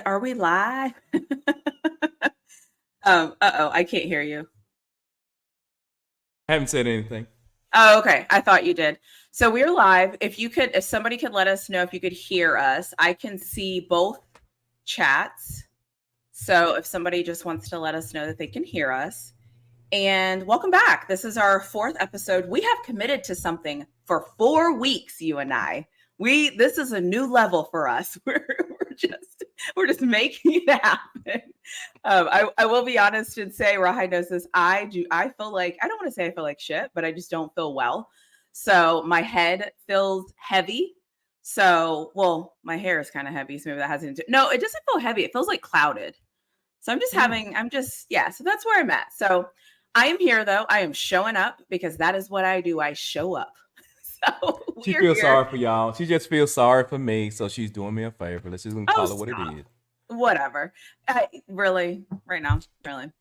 Are we live? I can't hear you. I haven't said anything. Oh, okay. I thought you did. So we're live. If somebody could let us know if you could hear us, I can see both chats. So if somebody just wants to let us know that they can hear us. And welcome back. This is our 4th episode. We have committed to something for 4 weeks, you and I. This is a new level for us. We're just making it happen. I will be honest and say, Rawhide knows this. I feel like, I don't want to say I feel like shit, but I just don't feel well. So my head feels heavy. So, well, my hair is kind of heavy. So maybe that has anything to, no, it doesn't feel heavy. It feels like clouded. So so that's where I'm at. So I am here though. I am showing up because that is what I do. I show up. So She feels sorry for y'all. She just feels sorry for me, so she's doing me a favor. Let's just call it what it is. Whatever. Really, right now, really.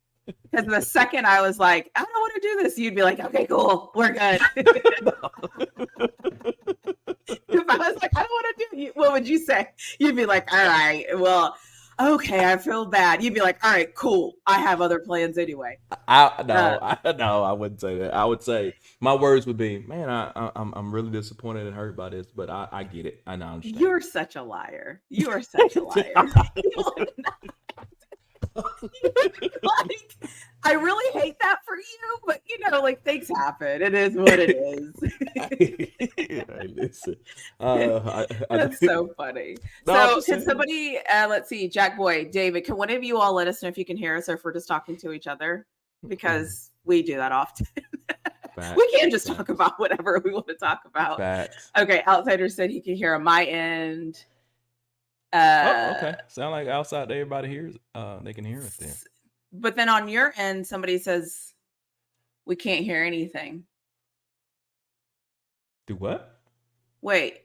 Because the second I was like, I don't want to do this, you'd be like, okay, cool, we're good. If I was like, I don't want to do it, what would you say? You'd be like, all right, well, okay, I feel bad. You'd be like, all right, cool. I have other plans anyway. I wouldn't say that. I would say my words would be, man, I'm really disappointed and hurt by this, but I get it. I know. You're such a liar. You are such a liar. Like, I really hate that for you, but like things happen. It is what it is. Listen, that's so funny. So can somebody, let's see, Jack Boy, David, can one of you all let us know if you can hear us or if we're just talking to each other? Because we do that often. We can't just talk about whatever we want to talk about. Facts. Okay, Outsider said he can hear on my end. Okay. Sound like outside everybody hears. They can hear us there. But then on your end, somebody says we can't hear anything. Do what? Wait.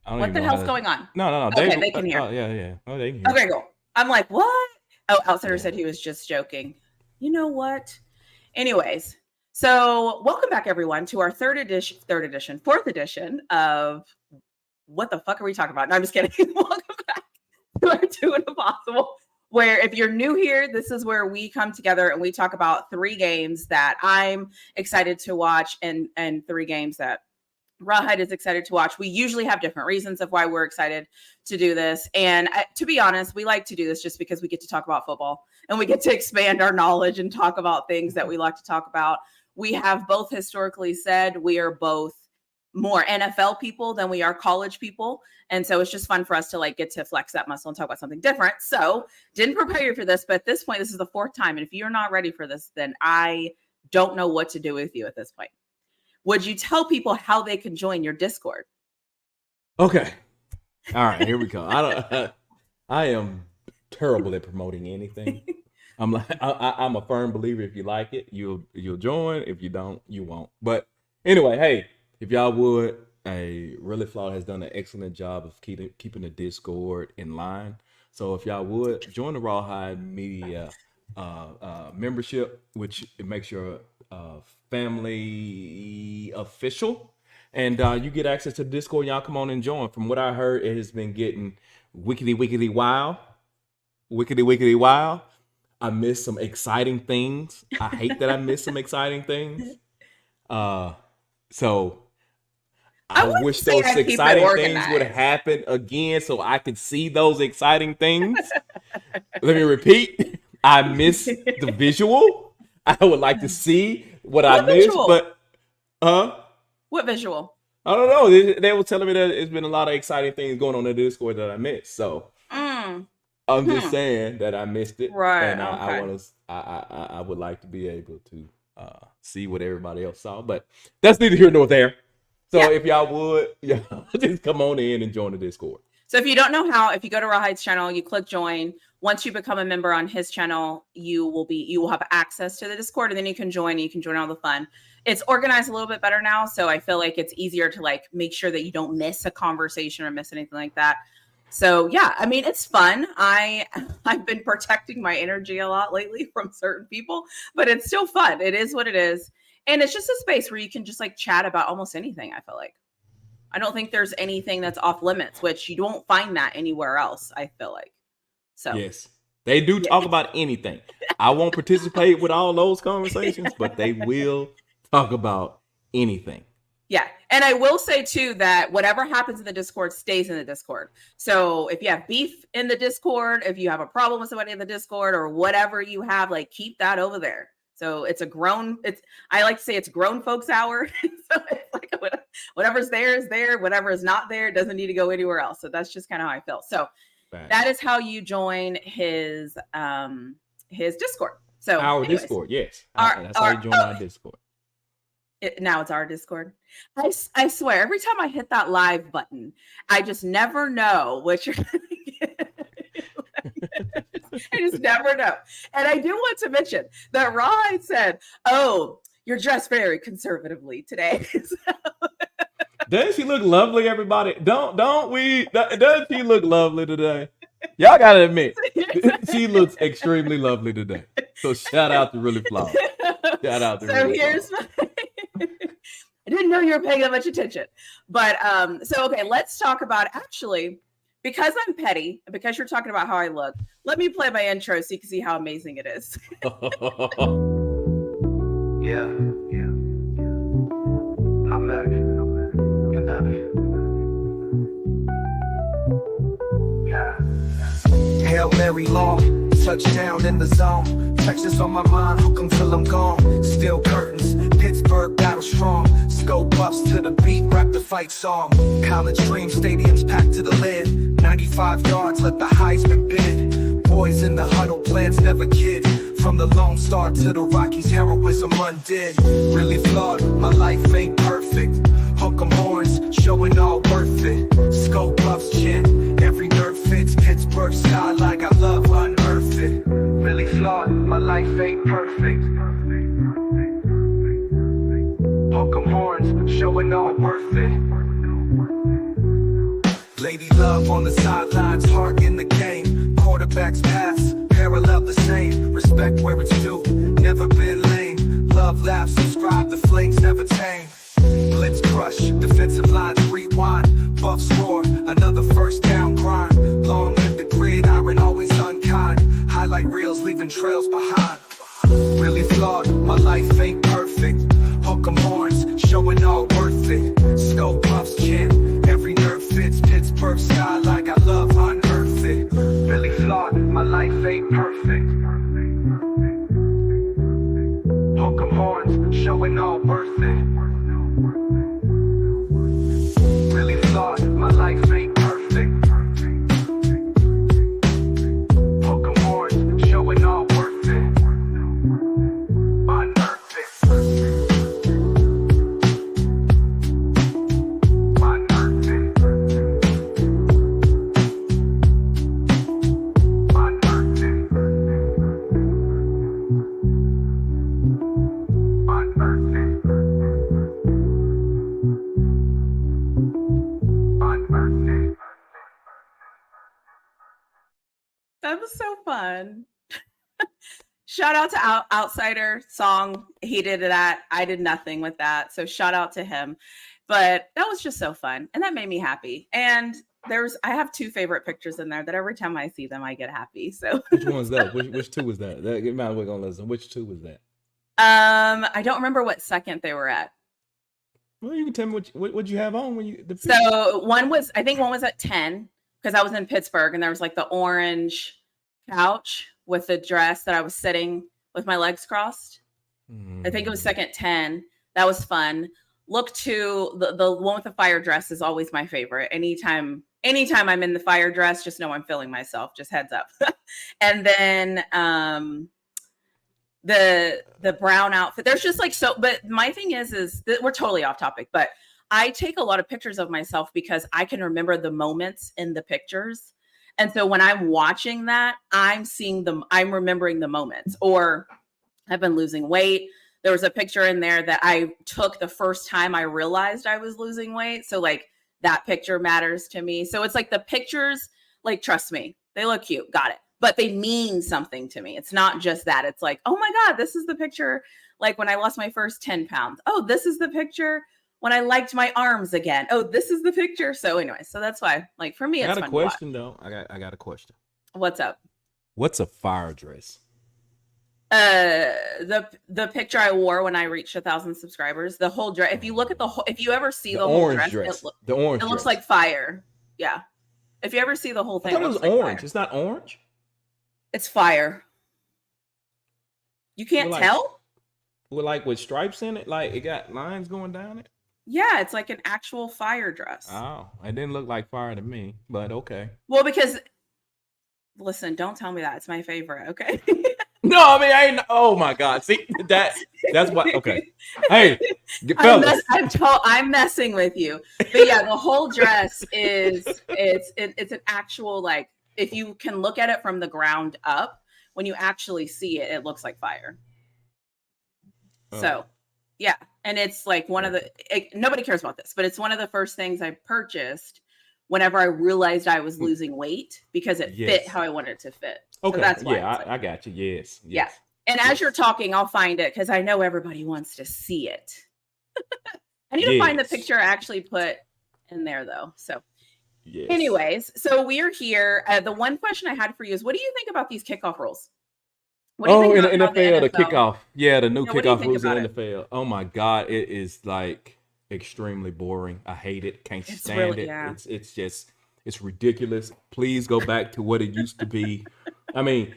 What the hell's going on? No. Okay, they can hear. Oh, yeah. Oh, they can hear. Okay, cool. I'm like, what? Oh, Outsider said he was just joking. You know what? Anyways, so welcome back, everyone, to our fourth edition of What the Fuck Are We Talking About? No, I'm just kidding. Welcome back to our Doing Impossible, where if you're new here, this is where we come together and we talk about 3 games that I'm excited to watch and 3 games that Rawhide is excited to watch. We usually have different reasons of why we're excited to do this. And to be honest, we like to do this just because we get to talk about football and we get to expand our knowledge and talk about things that we like to talk about. We have both historically said we are both more NFL people than we are college people. And so it's just fun for us to like get to flex that muscle and talk about something different. So didn't prepare you for this, but at this point, this is the 4th time. And if you're not ready for this, then I don't know what to do with you at this point. Would you tell people how they can join your Discord? Okay. All right, here we go. I am terrible at promoting anything. I'm a firm believer. If you like it, you'll join. If you don't, you won't. But anyway, hey, if y'all would, Really Flawed has done an excellent job of keeping the Discord in line. So if y'all would join the Rawhide Media membership, which it makes your family official, and you get access to the Discord. Y'all come on and join. From what I heard, it has been getting wickedy wild. I missed some exciting things. I hate that I missed some exciting things. So I wish those exciting things would happen again so I could see those exciting things. Let me repeat. I miss the visual. I would like to see what I missed, but what visual? I don't know. They were telling me that there's been a lot of exciting things going on in the Discord that I missed. So I'm just saying that I missed it, right? And I would like to be able to see what everybody else saw, but that's neither here nor there. So if y'all would, just come on in and join the Discord. So if you don't know how, if you go to Rawhide's channel, you click join. Once you become a member on his channel, you will have access to the Discord, and then you can join all the fun. It's organized a little bit better now, so I feel like it's easier to like make sure that you don't miss a conversation or miss anything like that. So yeah, I mean, it's fun. I've been protecting my energy a lot lately from certain people, but it's still fun. It is what it is. And it's just a space where you can just like chat about almost anything, I feel like. I don't think there's anything that's off limits, which you don't find that anywhere else, I feel like. So yes, they do talk about anything. I won't participate with all those conversations, but they will talk about anything. Yeah. And I will say too that whatever happens in the Discord stays in the Discord. So if you have beef in the Discord, if you have a problem with somebody in the Discord or whatever you have, like keep that over there. So it's I like to say it's grown folks hour. So it's like whatever's there is there. Whatever is not there doesn't need to go anywhere else. So that's just kind of how I feel. So that is how you join his Discord. So our Discord, yes. That's how you join our Discord. Now it's our Discord. I swear, every time I hit that live button, I just never know what you're going to get. I just never know. And I do want to mention that Rod said, "Oh, you're dressed very conservatively today." Doesn't she look lovely, everybody? Don't we? Doesn't she look lovely today? Y'all gotta admit, she looks extremely lovely today. So shout out to Really Flawed. Shout out to Really Flawed. I didn't know you were paying that much attention. But so okay, let's talk about actually, because I'm petty, and because you're talking about how I look, let me play my intro so you can see how amazing it is. Yeah. I'm back. You're back. Yeah. Hail Mary long, touchdown in the zone. Texas on my mind, hook 'em till I'm gone. Steel curtains, Pittsburgh battle strong. Scope buffs to the beat, rap the fight song. College dream stadiums packed to the lid. 95 yards, let the Heisman bid. Boys in the huddle, plans never kid. From the Lone Star to the Rockies, heroism undid. Really flawed, my life ain't perfect. Hook 'em horns, showing all worth it. Scope buffs chin, every nerve fits. Pittsburgh skyline, I love unearth it. Really flawed, my life ain't perfect. Hook 'em horns, showing all worth it. Lady love on the sidelines, heart in the game. Quarterbacks pass, parallel the same. Respect where it's due, never been lame. Love laughs, subscribe, the flames never tame. Blitz crush, defensive lines rewind. Buffs roar, another first down grind. Long live the gridiron, always unkind. Highlight reels, leaving trails behind. Really flawed, my life ain't perfect. Hook 'em horns, showing all worth it. Scope buffs chin, every nerve fits. Pittsburgh skyline, I love unearth it. Really flawed, my life ain't perfect. Hook 'em horns, showing all worth it. Really flawed, my life ain't perfect. Hook 'em horns, showing all worth it. Unearth it. Unearth it. Unearth it. Unearth it. That was so fun. Shout out to Outsider song. He did that. I did nothing with that. So shout out to him. But that was just so fun. And that made me happy. And I have two favorite pictures in there that every time I see them, I get happy. So which one's that? Which two was that? Get my way on listen. Which two was that? I don't remember what second they were at. Well, you can tell me what you have on when you. So one was at 10 because I was in Pittsburgh and there was like the orange couch with the dress that I was sitting with my legs crossed. I think it was second 10. That was fun. Look to the one with the fire dress is always my favorite. Anytime I'm in the fire dress, just know I'm feeling myself. Just heads up. And then the brown outfit. There's just like so. But my thing is that we're totally off topic. But I take a lot of pictures of myself because I can remember the moments in the pictures. And so when I'm watching that, I'm seeing them. I'm remembering the moments. Or I've been losing weight. There was a picture in there that I took the first time I realized I was losing weight. So like that picture matters to me. So it's like the pictures, like, trust me, they look cute. Got it. But they mean something to me. It's not just that. It's like, oh my God, this is the picture. Like when I lost my first 10 pounds. Oh, this is the picture when I liked my arms again. Oh, this is the picture. So anyway, so that's why, like, for me, I it's got a fun to watch. question though. I got a question. What's up? What's a fire dress? The picture I wore when I reached 1,000 subscribers, the whole dress. If you look at the whole, if you ever see the whole orange dress, the orange it looks dress. like fire. Yeah. If you ever see the whole I thing, thought it was looks like orange. fire. It's not orange. It's fire. You can't Well, like- tell? With stripes in it, like it got lines going down it. Yeah, it's like an actual fire dress. Oh, it didn't look like fire to me, but okay. Well, because listen, don't tell me that. It's my favorite, okay? No, I mean I ain't. Oh my God, see that's what. Okay, hey, fellas. I'm messing with you. But yeah, the whole dress is it's an actual, like, if you can look at it from the ground up, when you actually see it, it looks like fire. Oh. So yeah, and it's like one of the nobody cares about this, but it's one of the first things I purchased whenever I realized I was losing weight because it fit Yes. how I wanted it to fit. Okay, So that's why yeah, it's like- I got you. Yes, Yeah. yes. And as you're talking, I'll find it because I know everybody wants to see it. I need to find the Yes. picture I actually put in there though. So Yes. anyways, so we're here. The one question I had for you is, what do you think about these kickoff rules? What do you Oh, think in the about NFL, the kickoff. Yeah, the new Yeah, what do you kickoff think rules in about the NFL. Oh my God, it is like extremely boring. I hate it. Can't It's stand really- it. yeah. It's just it's ridiculous. Please go back to what it used to be. I mean,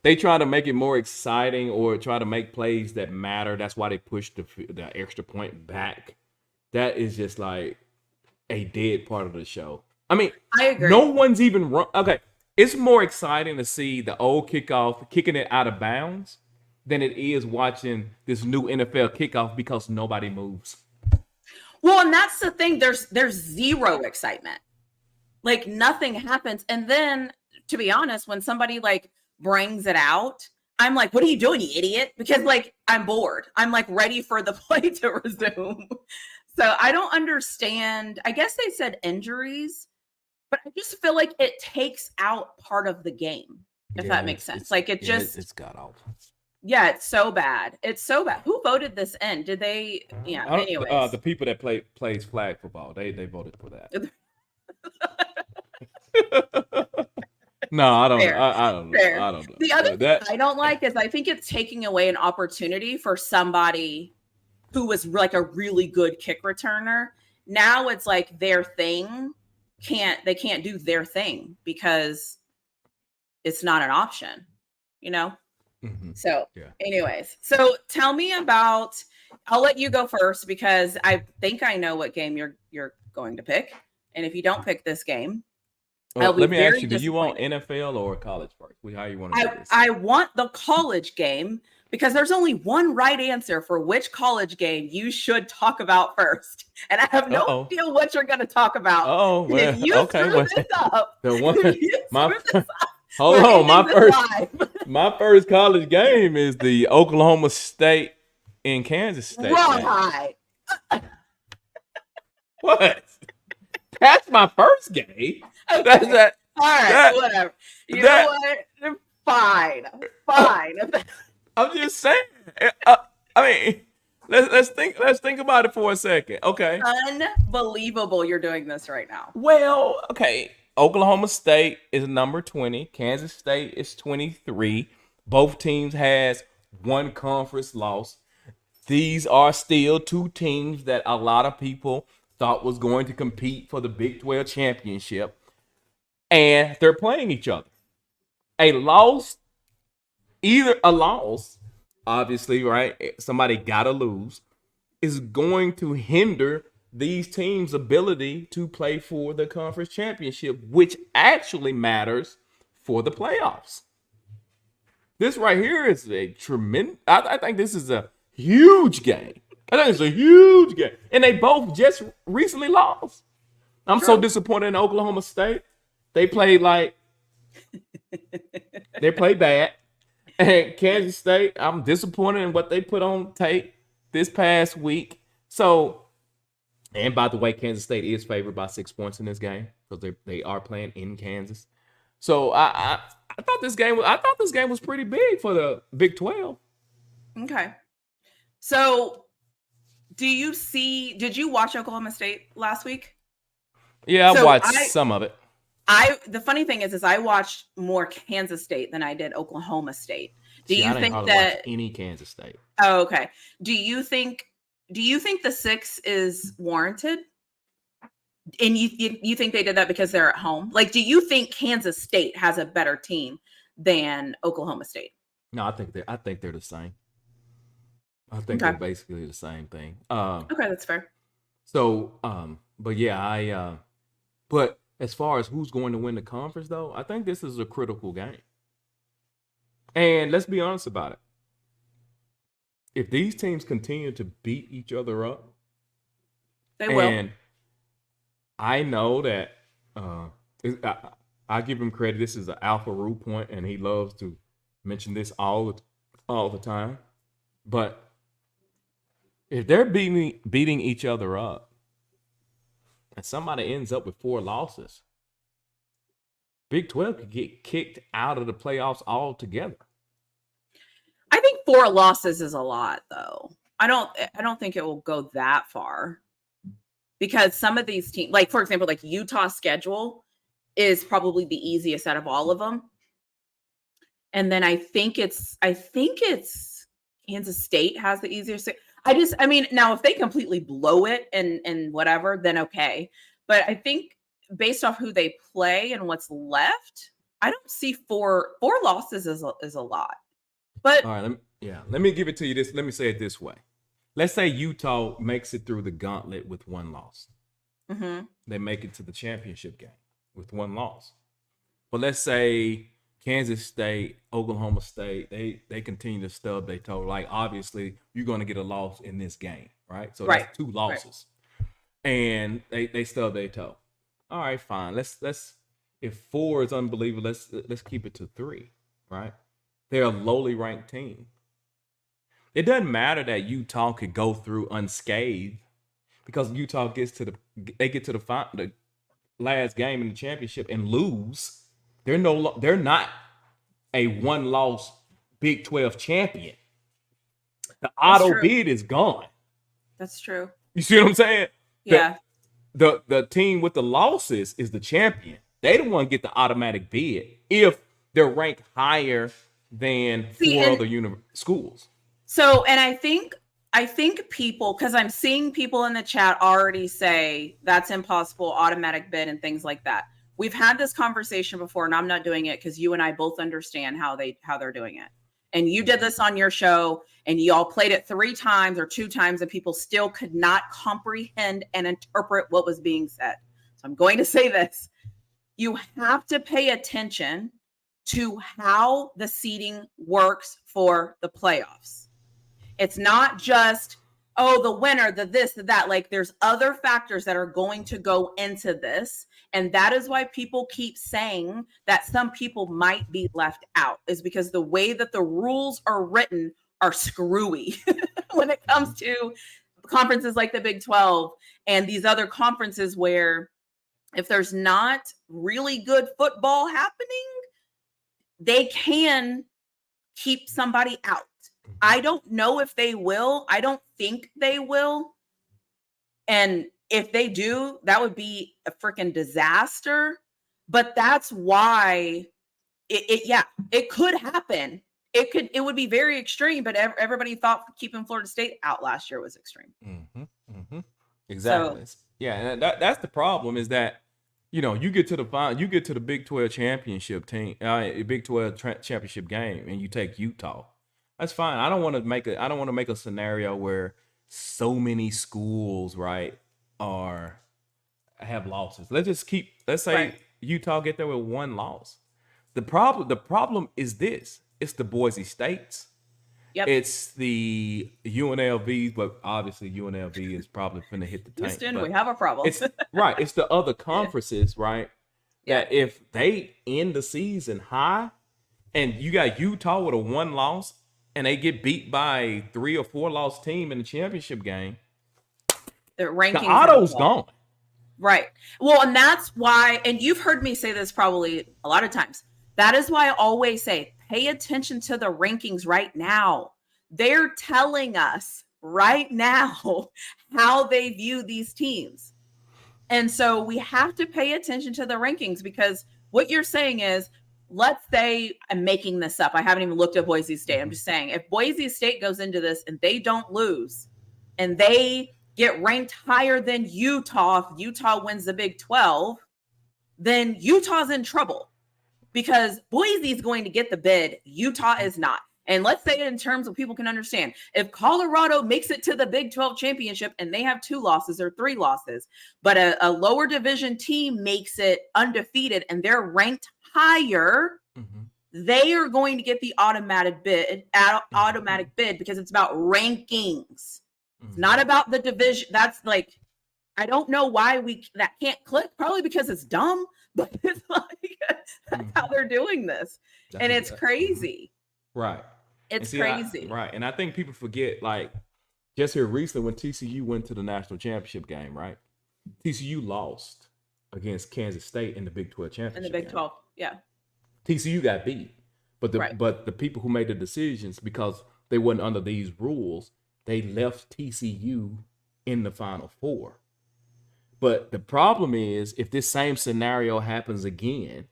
they try to make it more exciting or try to make plays that matter. That's why they push the extra point back. That is just like a dead part of the show. I mean, I agree. no one's even run. Okay, it's more exciting to see the old kickoff kicking it out of bounds than it is watching this new NFL kickoff because nobody moves. Well, and that's the thing. There's zero excitement. Like nothing happens. And then, to be honest, when somebody like brings it out, I'm like, what are you doing, you idiot? Because like I'm bored. I'm like ready for the play to resume. So I don't understand. I guess they said injuries, but I just feel like it takes out part of the game, if that makes sense. Like it just, it's got off. yeah, it's so bad. It's so bad. Who voted this in? Did they? Yeah. Anyways, The people that plays flag football, they voted for that. No, I don't. Fair. I don't know. Fair. I don't know. The other that thing I don't like is I think it's taking away an opportunity for somebody who was like a really good kick returner. Now it's like their thing they can't do their thing because it's not an option, you know? Mhm. So Yeah. anyways, so tell me about, I'll let you go first because I think I know what game you're going to pick. And if you don't pick this game, I'll be Let me ask very you: do you want disappointed. NFL or college first? How you want to do this? I want the college game because there's only one right answer for which college game you should talk about first. And I have no Uh-oh. idea what you're going to talk about. Oh, And well, if you okay. screw Well, this up, the one, if you my, screw this up, hold we're on, my ending this first, live. my first college game is the Oklahoma State and Kansas State. Wrong game. high. What? That's my first game. Okay. That's that. All right, that- whatever. You that- know what? Fine. Fine. I'm just saying. I mean, let's think about it for a second. Okay. Unbelievable you're doing this right now. Well, okay. Oklahoma State is number 20. Kansas State is 23. Both teams has one conference loss. These are still two teams that a lot of people thought was going to compete for the Big 12 championship. And they're playing each other. A loss, obviously, right? Somebody got to lose, is going to hinder these teams' ability to play for the conference championship, which actually matters for the playoffs. This right here is a tremendous. I think this is a huge game. I think it's a huge game, and they both just recently lost. I'm so disappointed in Oklahoma State. They played bad. And Kansas State, I'm disappointed in what they put on tape this past week. So, and by the way, Kansas State is favored by 6 points in this game because they are playing in Kansas. So I thought this game was pretty big for the Big 12. Okay. So Did you watch Oklahoma State last week? Yeah, I So watched some of it. The funny thing is I watched more Kansas State than I did Oklahoma State. Do See, I you didn't think hardly watch that? any Kansas State? Oh, okay. Do you think the 6 is warranted? And you think they did that because they're at home? Like, do you think Kansas State has a better team than Oklahoma State? No, I think they're the same. I think Okay. they're basically the same thing. Okay, that's fair. So, but yeah, but as far as who's going to win the conference, though, I think this is a critical game. And let's be honest about it. If these teams continue to beat each other up, They will. and I know that I give him credit. This is an Alpha Rule point, and he loves to mention this all the time. But if they're beating each other up, and somebody ends up with 4 losses, Big 12 could get kicked out of the playoffs altogether. I think 4 losses is a lot, though. I don't think it will go that far, because some of these teams, like for example, like Utah's schedule is probably the easiest out of all of them. And then I think it's Kansas State has the easiest. I mean, now if they completely blow it and whatever, then okay. But I think based off who they play and what's left, I don't see 4 losses is a lot. But All right, let me give it to you this. Let me say it this way. Let's say Utah makes it through the gauntlet with 1 loss. mhm. They make it to the championship game with 1 loss. But let's say Kansas State, Oklahoma State, they continue to stub their toe. Like, obviously, you're going to get a loss in this game, right? So Right. that's 2 losses. And they stub their toe. All right, fine. Let's if 4 is unbelievable, let's keep it to 3, right? They're a lowly ranked team. It doesn't matter that Utah could go through unscathed, because Utah get to the last game in the championship and lose. They're not a 1-loss Big 12 champion. The auto true. bid is gone. That's true. You see what I'm saying? Yeah. The team with the losses is the champion. They don't want to get the automatic bid if they're ranked higher than 4 other schools. So, and I think people, because I'm seeing people in the chat already say that's impossible, automatic bid and things like that. We've had this conversation before, and I'm not doing it because you and I both understand how they're doing it. And you did this on your show, and you all played it 3 times or 2 times, and people still could not comprehend and interpret what was being said. So I'm going to say this. You have to pay attention to how the seeding works for the playoffs. It's not just, the winner, the this, the that. Like, there's other factors that are going to go into this. And that is why people keep saying that some people might be left out, is because the way that the rules are written are screwy when it comes to conferences like the Big 12 and these other conferences where if there's not really good football happening, they can keep somebody out. I don't know if they will. I don't think they will. And if they do, that would be a freaking disaster. But that's why it could happen. It would be very extreme, but everybody thought keeping Florida State out last year was extreme. Exactly. Yeah, and that's the problem, is that you get to the Big 12 championship team, Big 12 championship game, and you take Utah. That's fine. I don't want to make a scenario where so many schools, right, have losses. Let's say Right. Utah get there with 1 loss. The problem is this. It's the Boise States. Yep. It's the UNLVs, but obviously UNLV is probably finna hit the tank. Houston, but we have a problem. it's right. It's the other conferences, right? That if they end the season high, and you got Utah with a 1 loss, and they get beat by a 3 or 4 loss team in the championship game, The rankings. the auto's gone. Right. Well, and that's why, and you've heard me say this probably a lot of times. That is why I always say, pay attention to the rankings right now. They're telling us right now how they view these teams. And so we have to pay attention to the rankings, because what you're saying is, let's say, I'm making this up, I haven't even looked at Boise State. I'm just saying, if Boise State goes into this and they don't lose and they get ranked higher than Utah, if Utah wins the Big 12, then Utah's in trouble, because Boise is going to get the bid. Utah is not. And let's say it in terms of people can understand. If Colorado makes it to the Big 12 championship and they have 2 losses or 3 losses, but a lower division team makes it undefeated and they're ranked higher, they are going to get the automatic bid because it's about rankings. It's not about the division. That's like, I don't know why that can't click. Probably because it's dumb, but it's like, that's how they're doing this. And it's crazy. Right. It's crazy. Right. And I think people forget, like, just here recently when TCU went to the national championship game, right? TCU lost against Kansas State in the Big 12 championship. In the Big 12, yeah. TCU got beat. But the people who made the decisions, because they weren't under these rules, they left TCU in the Final Four. But the problem is, if this same scenario happens again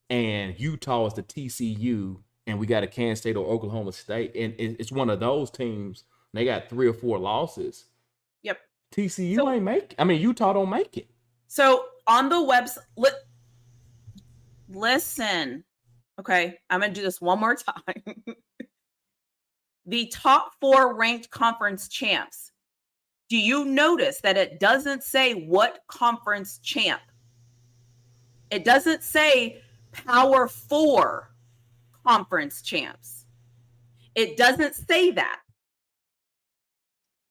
and Utah is the TCU and we got a Kansas State or Oklahoma State, and it's one of those teams, and they got 3 or 4 losses. Yep. TCU ain't make it. I mean, Utah don't make it. So on the website, listen, okay, I'm going to do this one more time. The top 4 ranked conference champs. Do you notice that it doesn't say what conference champ? It doesn't say Power 4 conference champs. It doesn't say that.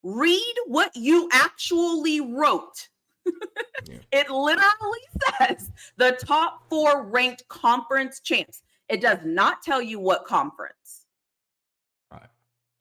Read what you actually wrote. Yeah. It literally says the top 4 ranked conference champs. It does not tell you what conference. Right.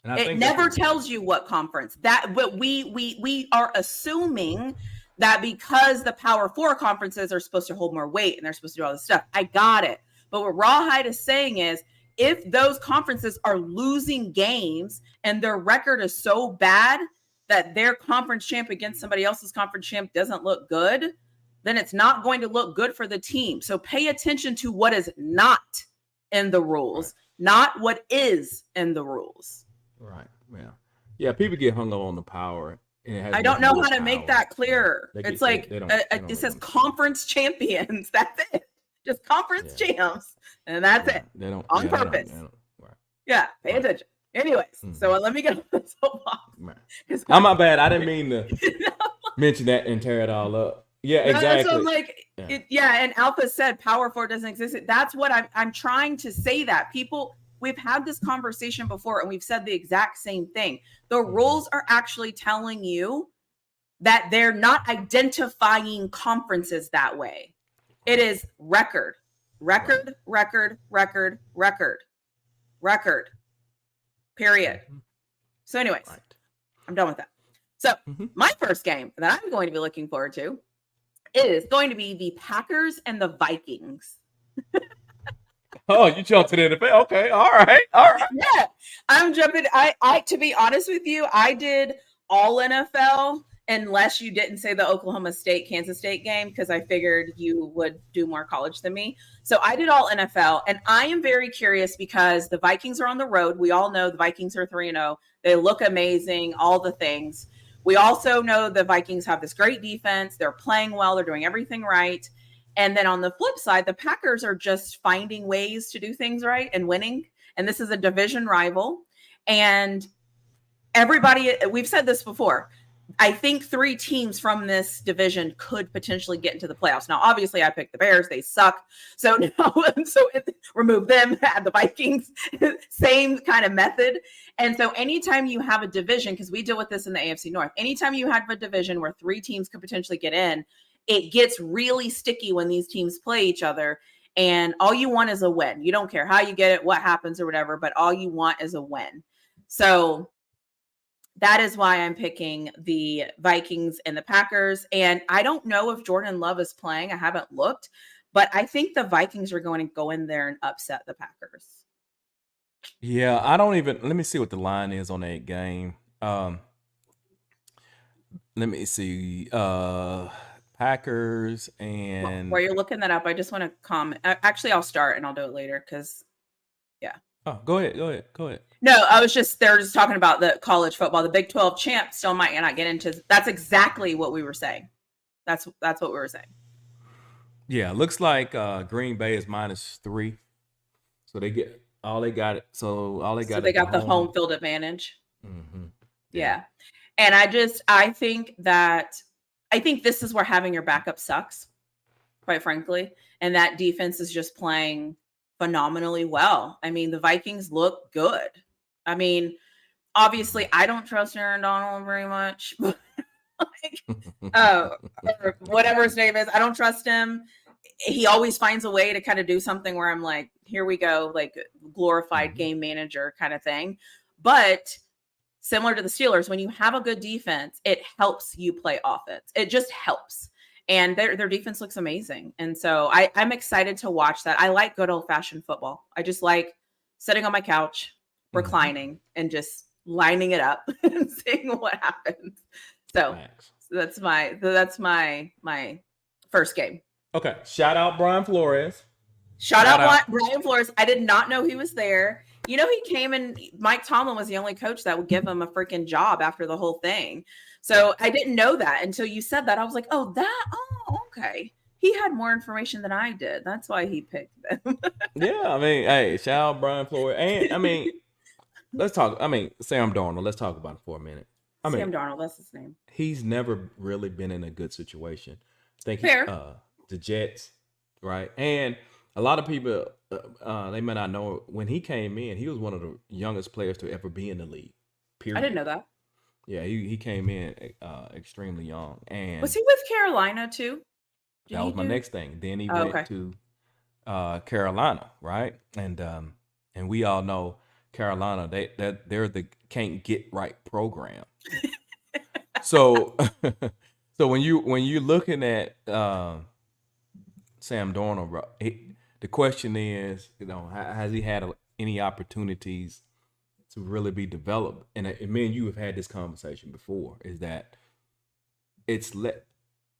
And it never tells you what conference. But we are assuming that because the Power 4 conferences are supposed to hold more weight and they're supposed to do all this stuff. I got it. But what Rawhide is saying is, if those conferences are losing games and their record is so bad that their conference champ against somebody else's conference champ doesn't look good, then it's not going to look good for the team. So pay attention to what is not in the rules, not what is in the rules. Right. Yeah. People get hung up on the power. I don't know how to make that clearer. It's like it says conference champions. That's it. Just conference champs, and that's it. They don't on purpose. Yeah, pay attention. Anyways, so let me get on the soapbox. My bad. I didn't mean to mention that and tear it all up. Yeah, exactly. So I'm like, and Alpha said Power 4 doesn't exist. That's what I'm trying to say. That people, we've had this conversation before, and we've said the exact same thing. The rules are actually telling you that they're not identifying conferences that way. It is record. Period. So anyways, I'm done with that. So my first game that I'm going to be looking forward to is going to be the Packers and the Vikings. Oh, you jumped to the NFL. Okay. All right. Yeah, I'm jumping. I to be honest with you, I did all NFL. Unless you didn't say the Oklahoma State, Kansas State game, because I figured you would do more college than me. So I did all NFL, and I am very curious because the Vikings are on the road. We all know the Vikings are 3-0. They look amazing, all the things. We also know the Vikings have this great defense. They're playing well. They're doing everything right. And then on the flip side, the Packers are just finding ways to do things right and winning. And this is a division rival. And everybody, we've said this before, I think 3 teams from this division could potentially get into the playoffs. Now, obviously, I picked the Bears. They suck. So remove them, add the Vikings, same kind of method. And so anytime you have a division, because we deal with this in the AFC North, anytime you have a division where 3 teams could potentially get in, it gets really sticky when these teams play each other. And all you want is a win. You don't care how you get it, what happens or whatever, but all you want is a win. So that is why I'm picking the Vikings and the Packers. And I don't know if Jordan Love is playing. I haven't looked, but I think the Vikings are going to go in there and upset the Packers. Yeah, I don't even – let me see what the line is on that game. Um, let me see. Packers and While you're looking that up, I just want to comment. Actually, I'll start and I'll do it later because, yeah. oh, go ahead. No, they're just talking about the college football. The Big 12 champ still might not get into. That's exactly what we were saying. That's what we were saying. Yeah, looks like Green Bay is -3, so they got the home field advantage. Mm-hmm. Yeah. And I think this is where having your backup sucks, quite frankly. And that defense is just playing phenomenally well. I mean, the Vikings look good. I mean, obviously, I don't trust Aaron Donald very much. Or whatever his name is, I don't trust him. He always finds a way to kind of do something where I'm like, here we go, like glorified game manager kind of thing. But similar to the Steelers, when you have a good defense, it helps you play offense. It just helps. And their defense looks amazing. And so I'm excited to watch that. I like good old-fashioned football. I just like sitting on my couch, reclining, and just lining it up and seeing what happens. So that's my first game. Okay. Shout out Brian Flores. Shout out Brian Flores. I did not know he was there. You know, he came and Mike Tomlin was the only coach that would give him a freaking job after the whole thing. So I didn't know that until you said that. I was like, oh, okay. He had more information than I did. That's why he picked them. Yeah, I mean, hey, shout out Brian Flores. And I mean, let's talk. I mean, Sam Darnold. Let's talk about it for a minute. Sam Darnold, that's his name. He's never really been in a good situation. I think the Jets, right? And a lot of people, they may not know, when he came in, he was one of the youngest players to ever be in the league. Period. I didn't know that. Yeah, he came in extremely young. And was he with Carolina too? That was my next thing. Then he went to Carolina, right? And we all know Carolina, they're the can't get right program. So when you're looking at Sam Darnold, the question is, has he had any opportunities to really be developed? And me and you have had this conversation before, is that a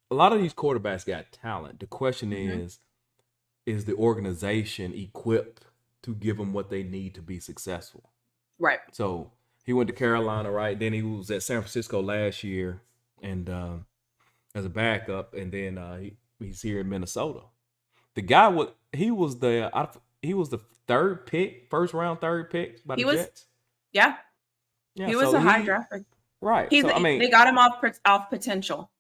lot of these quarterbacks got talent. The question is the organization equipped to give them what they need to be successful? Right. So he went to Carolina, right? Then he was at San Francisco last year, and as a backup, and then he's here in Minnesota. The guy he was the third pick, first round third pick by the Jets. Yeah. He was a high draft pick. Right. They got him off potential.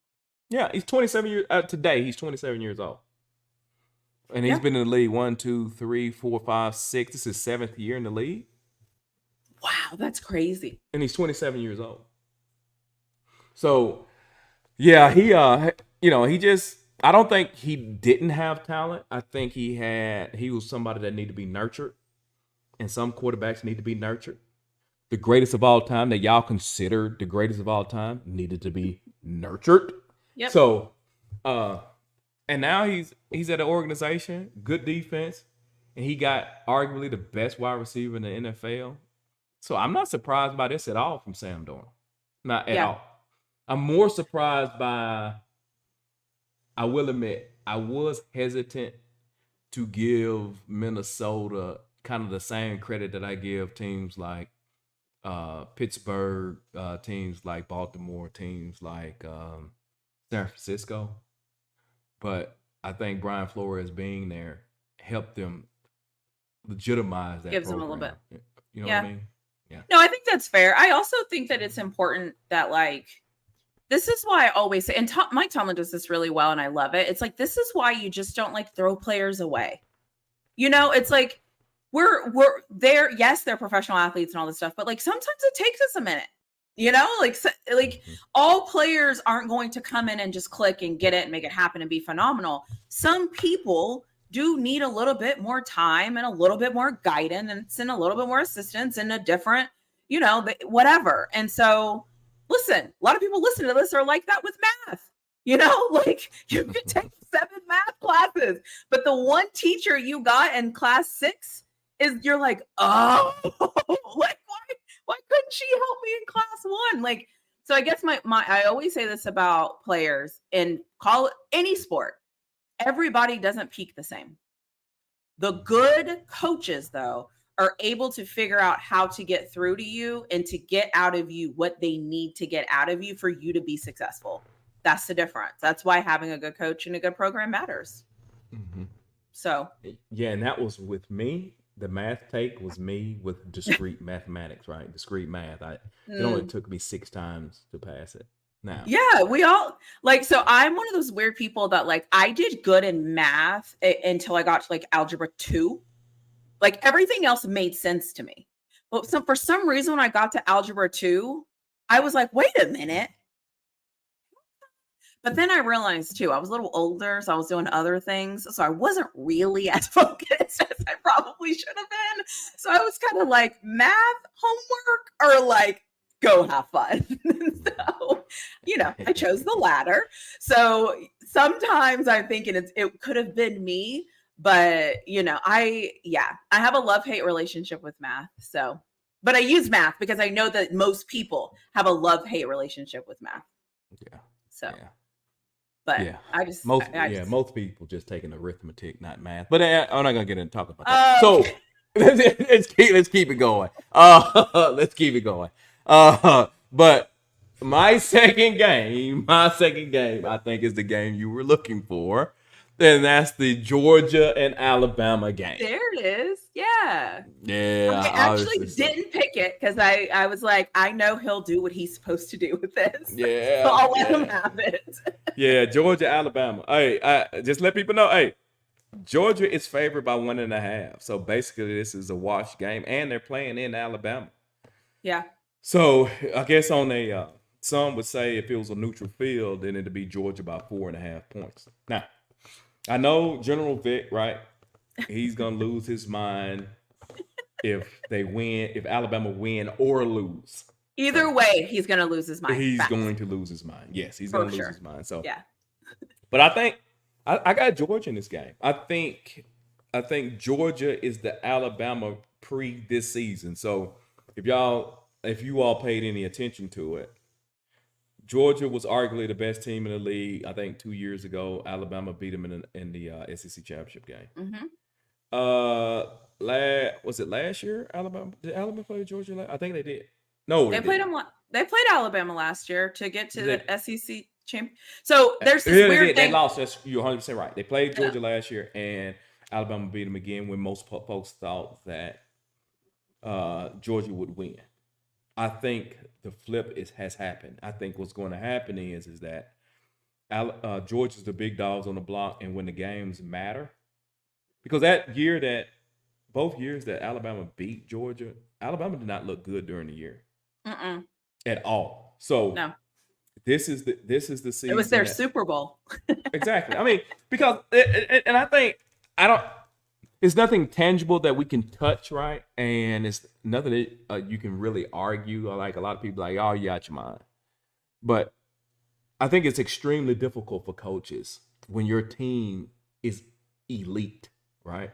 Yeah, he's 27 years today. He's 27 years old, and he's been in the league 1, 2, 3, 4, 5, 6. This is his 7th year in the league. Wow, that's crazy. And he's 27 years old. So, yeah, he I don't think he didn't have talent. I think he was somebody that needed to be nurtured, and some quarterbacks need to be nurtured. The greatest of all time, that y'all considered the greatest of all time, needed to be nurtured. Yep. So, and now he's at an organization, good defense, and he got arguably the best wide receiver in the NFL. So I'm not surprised by this at all from Sam Darnold. Not at all. I'm more surprised by, I will admit, I was hesitant to give Minnesota kind of the same credit that I give teams like Pittsburgh, teams like Baltimore, teams like San Francisco. But I think Brian Flores being there helped them legitimize that. Gives them a little bit. You know what I mean? Yeah. No, I think that's fair. I also think that it's important that, like, this is why I always say, and Mike Tomlin does this really well, and I love it. It's like, this is why you just don't like throw players away. It's like we're there. Yes, they're professional athletes and all this stuff, but like sometimes it takes us a minute. All players aren't going to come in and just click and get it and make it happen and be phenomenal. Some people do need a little bit more time and a little bit more guidance and a little bit more assistance and a different, whatever. And so, listen, a lot of people listening to this are like that with math. You could take 7 math classes, but the one teacher you got in class 6 is, you're like, oh, like, why Why couldn't she help me in class 1? Like, so I guess my I always say this about players in any sport. Everybody doesn't peak the same. The good coaches, though, are able to figure out how to get through to you and to get out of you what they need to get out of you for you to be successful. That's the difference. That's why having a good coach and a good program matters. Mhm. So, Yeah, and that was with me. The math take was me with discrete mathematics, right? Discrete math. It only took me 6 times to pass it. Now, yeah, we all like, so I'm one of those weird people that like, I did good in math until I got to like algebra 2. Like everything else made sense to me. But for some reason, when I got to algebra 2, I was like, wait a minute. But then I realized too, I was a little older, so I was doing other things. So I wasn't really as focused as I probably should have been. So I was kind of like, math homework or like, go have fun. So, I chose the latter. So sometimes I'm thinking it could have been me, but I have a love-hate relationship with math. So, but I use math because I know that most people have a love-hate relationship with math. yeah. So, Yeah. but Yeah. I just Most people just taking arithmetic, not math. But I'm not gonna get into talking about that. Oh, So let's keep it going. Let's keep it going. But my second game, I think is the game you were looking for. And that's the Georgia and Alabama game. there it is. Yeah. Yeah, I actually obviously so. didn't pick it because I was like, I know he'll do what he's supposed to do with this. Yeah, So I'll let him yeah. have it. Yeah, Georgia, Alabama. Hey, just let people know. Hey, Georgia is favored by 1.5. So basically, this is a wash game, and they're playing in Alabama. Yeah. So I guess on a some would say if it was a neutral field, then it'd be Georgia by 4.5 points. Now, I know General Vic, right? He's gonna lose his mind if they win, if Alabama win or lose. Either way, he's going to lose his mind. He's Facts. going to lose his mind. Yes, he's For going to sure. lose his mind. So Yeah. but I think I got Georgia in this game. I think Georgia is the Alabama pre this season. So if you all paid any attention to it, Georgia was arguably the best team in the league. I think 2 years ago, Alabama beat them in the SEC championship game. Mm-hmm. Was it last year? Did Alabama play Georgia? I think they did. No, They played them. They played Alabama last year to get to Did the SEC champ. So there's this Yeah, weird they thing. lost. That's you're 100% right. They played Georgia last year, and Alabama beat them again when most folks thought that Georgia would win. I think the flip has happened. I think what's going to happen is that Georgia's the big dogs on the block, and when the games matter, because both years that Alabama beat Georgia, Alabama did not look good during the year at all. So No. this is the season. It was their that- Super Bowl. Exactly. I mean, because and I think it's nothing tangible that we can touch, right? And it's nothing that you can really argue. Or like a lot of people like, oh, you out your mind. But I think it's extremely difficult for coaches when your team is elite, right?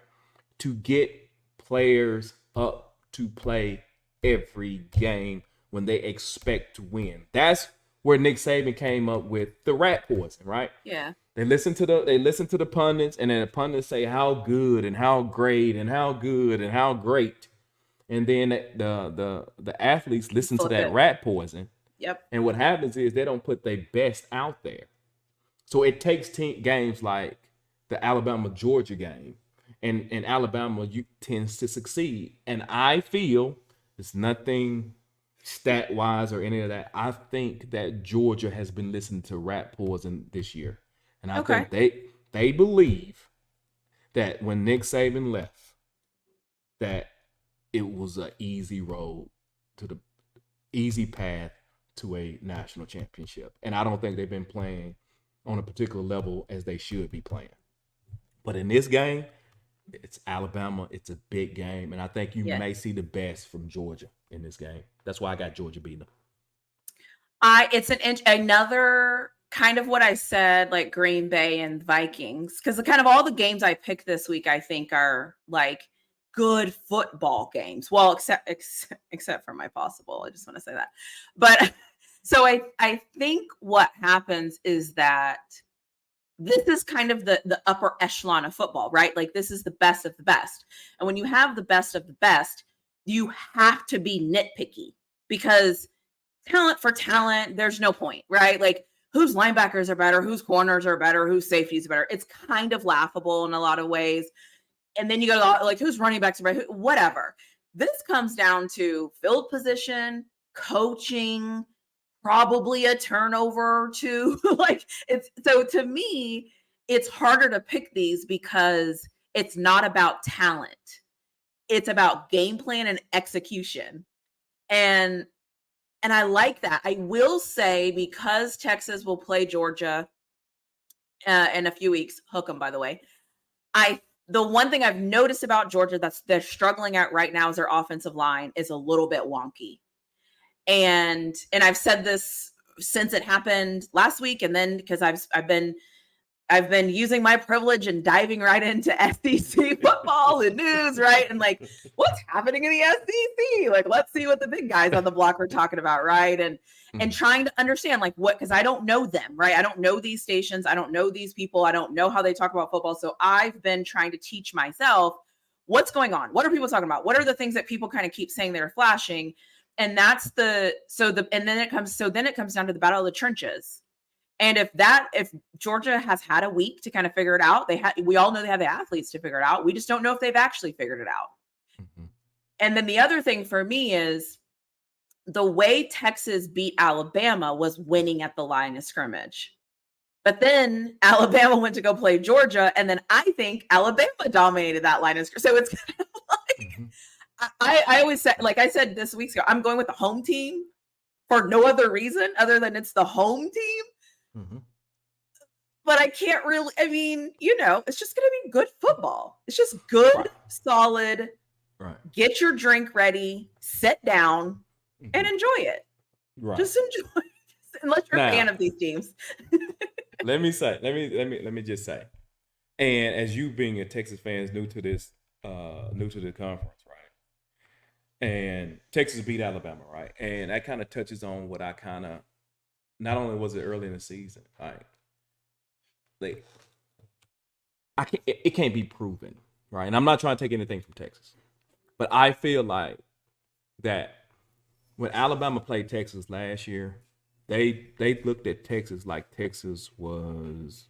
To get players up to play every game when they expect to win. That's where Nick Saban came up with the rat poison, right? Yeah. They listen to the pundits, and then the pundits say how good and how great and how good and how great, and then the athletes listen to Flip that it. rat poison. Yep. And what happens is they don't put their best out there. So it takes games like the Alabama-Georgia game, and Alabama tends to succeed. And I feel it's nothing stat-wise or any of that. I think that Georgia has been listening to rat poison this year. And I think they believe that when Nick Saban left, that it was an easy road to the easy path to a national championship. And I don't think they've been playing on a particular level as they should be playing. But in this game, it's Alabama. It's a big game. And I think you may see the best from Georgia in this game. That's why I got Georgia beating them. It's another kind of what I said, like Green Bay and Vikings, because kind of all the games I picked this week, I think are like good football games. Well, except for my possible. I just want to say that. But so I think what happens is that this is kind of the upper echelon of football, right? Like this is the best of the best. And when you have the best of the best, you have to be nitpicky because talent for talent, there's no point, right? Like whose linebackers are better, whose corners are better, whose safeties are better. It's kind of laughable in a lot of ways. And then you go like whose running backs are better, whatever. This comes down to field position, coaching, probably a turnover or two. Like it's so to me, it's harder to pick these because it's not about talent. It's about game plan and execution. And I like that. I will say because Texas will play Georgia in a few weeks, hook 'em, by the way. The one thing I've noticed about Georgia they're struggling at right now is their offensive line is a little bit wonky. And I've said this since it happened last week, and then because I've been using my privilege and diving right into SEC football and news, right? And like, what's happening in the SEC? Like, let's see what the big guys on the block are talking about, right? And trying to understand like what, because I don't know them, right? I don't know these stations. I don't know these people. I don't know how they talk about football. So I've been trying to teach myself what's going on. What are people talking about? What are the things that people kind of keep saying they're flashing? And then it comes down to the battle of the trenches. And if Georgia has had a week to kind of figure it out, we all know they have the athletes to figure it out. We just don't know if they've actually figured it out. Mm-hmm. And then the other thing for me is the way Texas beat Alabama was winning at the line of scrimmage. But then Alabama went to go play Georgia, and then I think Alabama dominated that line of scrimmage. So it's kind of like mm-hmm. I always say, like I said this week ago, I'm going with the home team for no other reason other than it's the home team. Mm-hmm. But I can't really, I mean, it's just going to be good football. It's just good, right. Solid, right. Get your drink ready, sit down, mm-hmm. and enjoy it. Right. Just enjoy it, unless you're a fan of these teams. let me just say, and as you being a Texas fan, new to the conference, right? And Texas beat Alabama, right? And that kind of touches on what I kind of, not only was it early in the season, it can't be proven, right? And I'm not trying to take anything from Texas, but I feel like that when Alabama played Texas last year, they looked at Texas like Texas was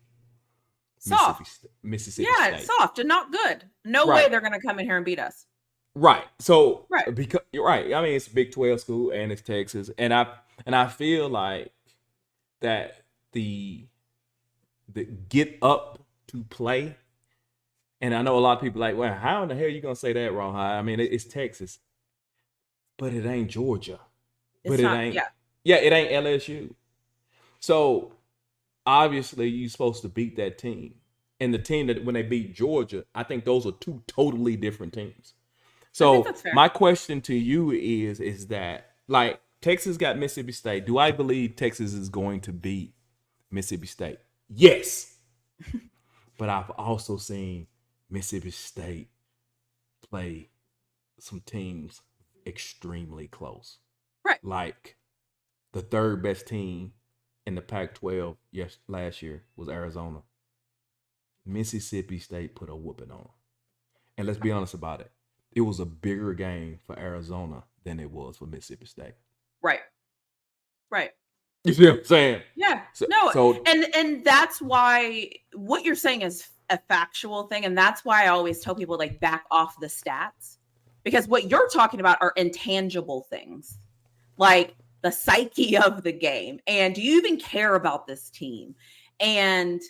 soft, Mississippi State. Soft and not good. No way they're going to come in here and beat us. Right. So because you're right. I mean, it's a Big 12 school and it's Texas, and I feel like that the get up to play, and I know a lot of people like, well, how in the hell are you gonna say that, Rawhide? I mean, it's Texas, but it ain't Georgia, it ain't LSU. So obviously you're supposed to beat that team, and the team that when they beat Georgia, I think those are two totally different teams. So my question to you is that, like, Texas got Mississippi State. Do I believe Texas is going to beat Mississippi State? Yes. But I've also seen Mississippi State play some teams extremely close. Right. Like the third best team in the Pac-12 last year was Arizona. Mississippi State put a whooping on them. And let's be honest about it. It was a bigger game for Arizona than it was for Mississippi State. Right. You see what I'm saying? Yeah. And that's why what you're saying is a factual thing. And that's why I always tell people, like, back off the stats, because what you're talking about are intangible things, like the psyche of the game. And do you even care about this team? And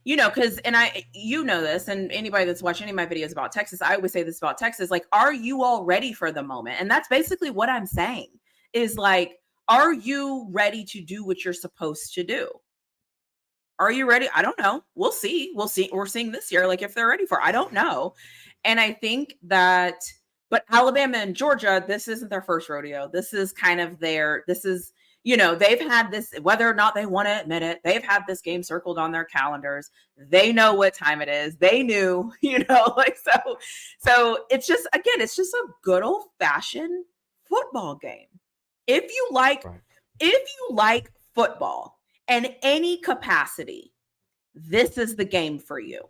because, and this, and anybody that's watched any of my videos about Texas, I always say this about Texas, like, are you all ready for the moment? And that's basically what I'm saying is, like, are you ready to do what you're supposed to do? Are you ready? I don't know. We'll see. We're seeing this year, like, if they're ready for it. I don't know. And I think that, but Alabama and Georgia, this isn't their first rodeo. This is kind of they've had this, whether or not they want to admit it, they've had this game circled on their calendars. They know what time it is. They knew, so it's just, again, it's just a good old fashioned football game. If you like football in any capacity, this is the game for you.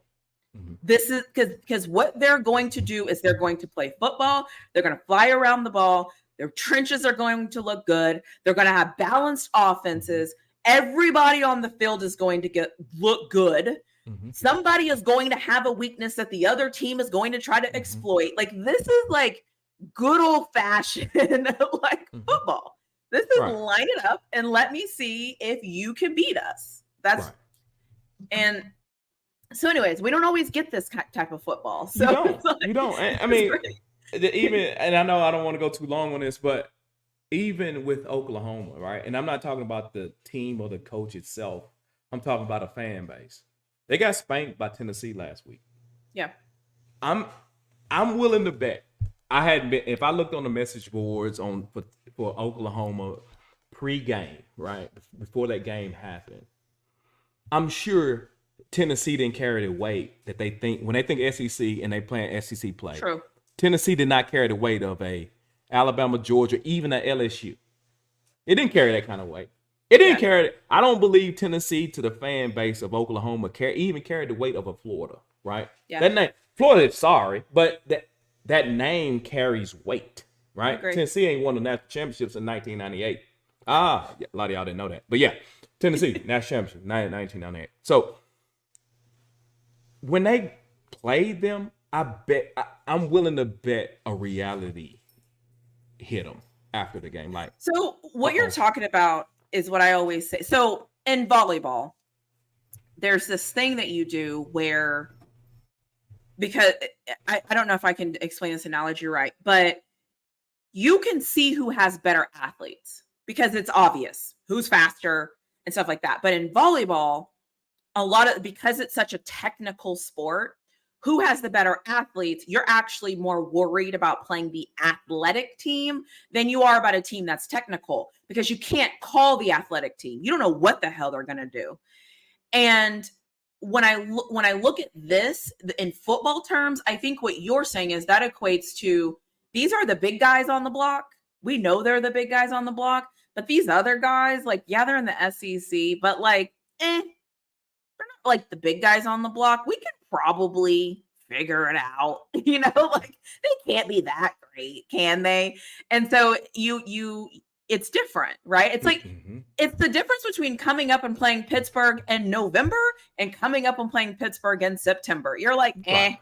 Mhm. This is because what they're going to do is they're going to play football. They're going to fly around the ball. Their trenches are going to look good. They're going to have balanced offenses. Everybody on the field is going to look good. Mhm. Somebody is going to have a weakness that the other team is going to try to exploit. Like, this is like good old fashioned like football. This is Right. line it up and let me see if you can beat us. That's Right. and so anyways, we don't always get this type of football. So You don't. it's like- You don't. I it's mean, great. even, and I know I don't want to go too long on this, but even with Oklahoma, right? And I'm not talking about the team or the coach itself. I'm talking about a fan base. They got spanked by Tennessee last week. Yeah. I'm willing to bet. I hadn't been, if I looked on the message boards for Oklahoma pre-game, right, before that game happened, I'm sure Tennessee didn't carry the weight that they think when they think SEC and they playing SEC play. True. Tennessee did not carry the weight of a Alabama, Georgia, even a LSU. It didn't carry that kind of weight. It didn't carry. I don't believe Tennessee to the fan base of Oklahoma even carried the weight of a Florida, right? Yeah. That name, Florida, sorry, but that name carries weight, right? Agree. Tennessee ain't won the national championships in 1998. Yeah, a lot of y'all didn't know that, but yeah, Tennessee national championship 1998. So when they played them, I'm willing to bet a reality hit them after the game. Like, So what you're talking about is what I always say. So in volleyball, there's this thing that you do where, because I don't know if I can explain this analogy right, but you can see who has better athletes because it's obvious who's faster and stuff like that. But in volleyball, because it's such a technical sport, who has the better athletes, you're actually more worried about playing the athletic team than you are about a team that's technical, because you can't call the athletic team. You don't know what the hell they're going to do. And when I look at this in football terms, I think what you're saying is that equates to, these are the big guys on the block. We know they're the big guys on the block, but these other guys, like, yeah, they're in the SEC, but like, they're not like the big guys on the block. We can probably figure it out, like, they can't be that great, can they? And so it's different, right? It's like, it's the difference between coming up and playing Pittsburgh in November and coming up and playing Pittsburgh in September. You're like, right,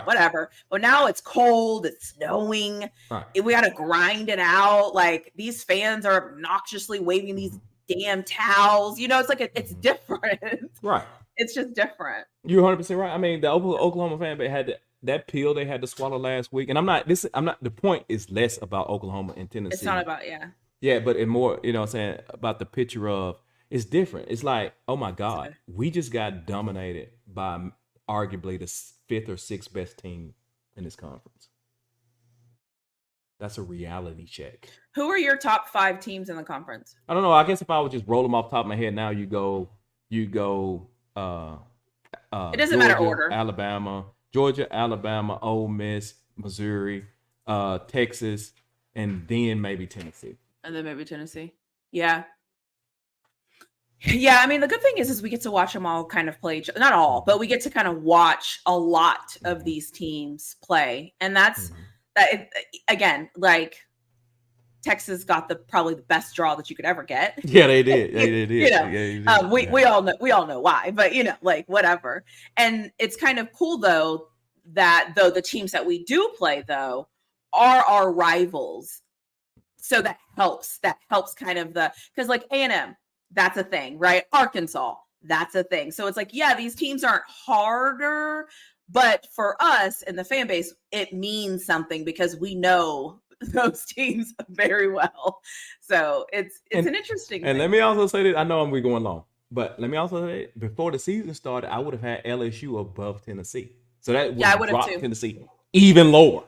whatever. But now it's cold, it's snowing. right. We got to grind it out. Like, these fans are obnoxiously waving these damn towels. It's like, it's different. Right. It's just different. You're 100% right. I mean, the Oklahoma fan base had that pill they had to swallow last week. And the point is less about Oklahoma and Tennessee. It's not about, Yeah, but it more, what I'm saying, about the picture of, it's different. It's like, oh my God, we just got dominated by arguably the 5th or 6th best team in this conference. That's a reality check. Who are your top 5 teams in the conference? I don't know. I guess if I would just roll them off the top of my head now, you go it doesn't matter order. Georgia, Alabama, Ole Miss, Missouri, Texas, and then maybe Tennessee. And then maybe Tennessee. Yeah. Yeah, I mean, the good thing is we get to watch them all kind of play, not all, but we get to kind of watch a lot of these teams play. And that's, again, like, Texas got probably the best draw that you could ever get. Yeah, they did. They did. We all know why, but like, whatever. And it's kind of cool though the teams that we do play though are our rivals. So that helps kind of because like A&M, that's a thing, right? Arkansas, that's a thing. So it's like, yeah, these teams aren't harder, but for us and the fan base, it means something because we know those teams very well. So it's an interesting and thing. let me also say that, I know we're going long, but let me also say, before the season started, I would have had LSU above Tennessee. So that would have dropped Tennessee even lower.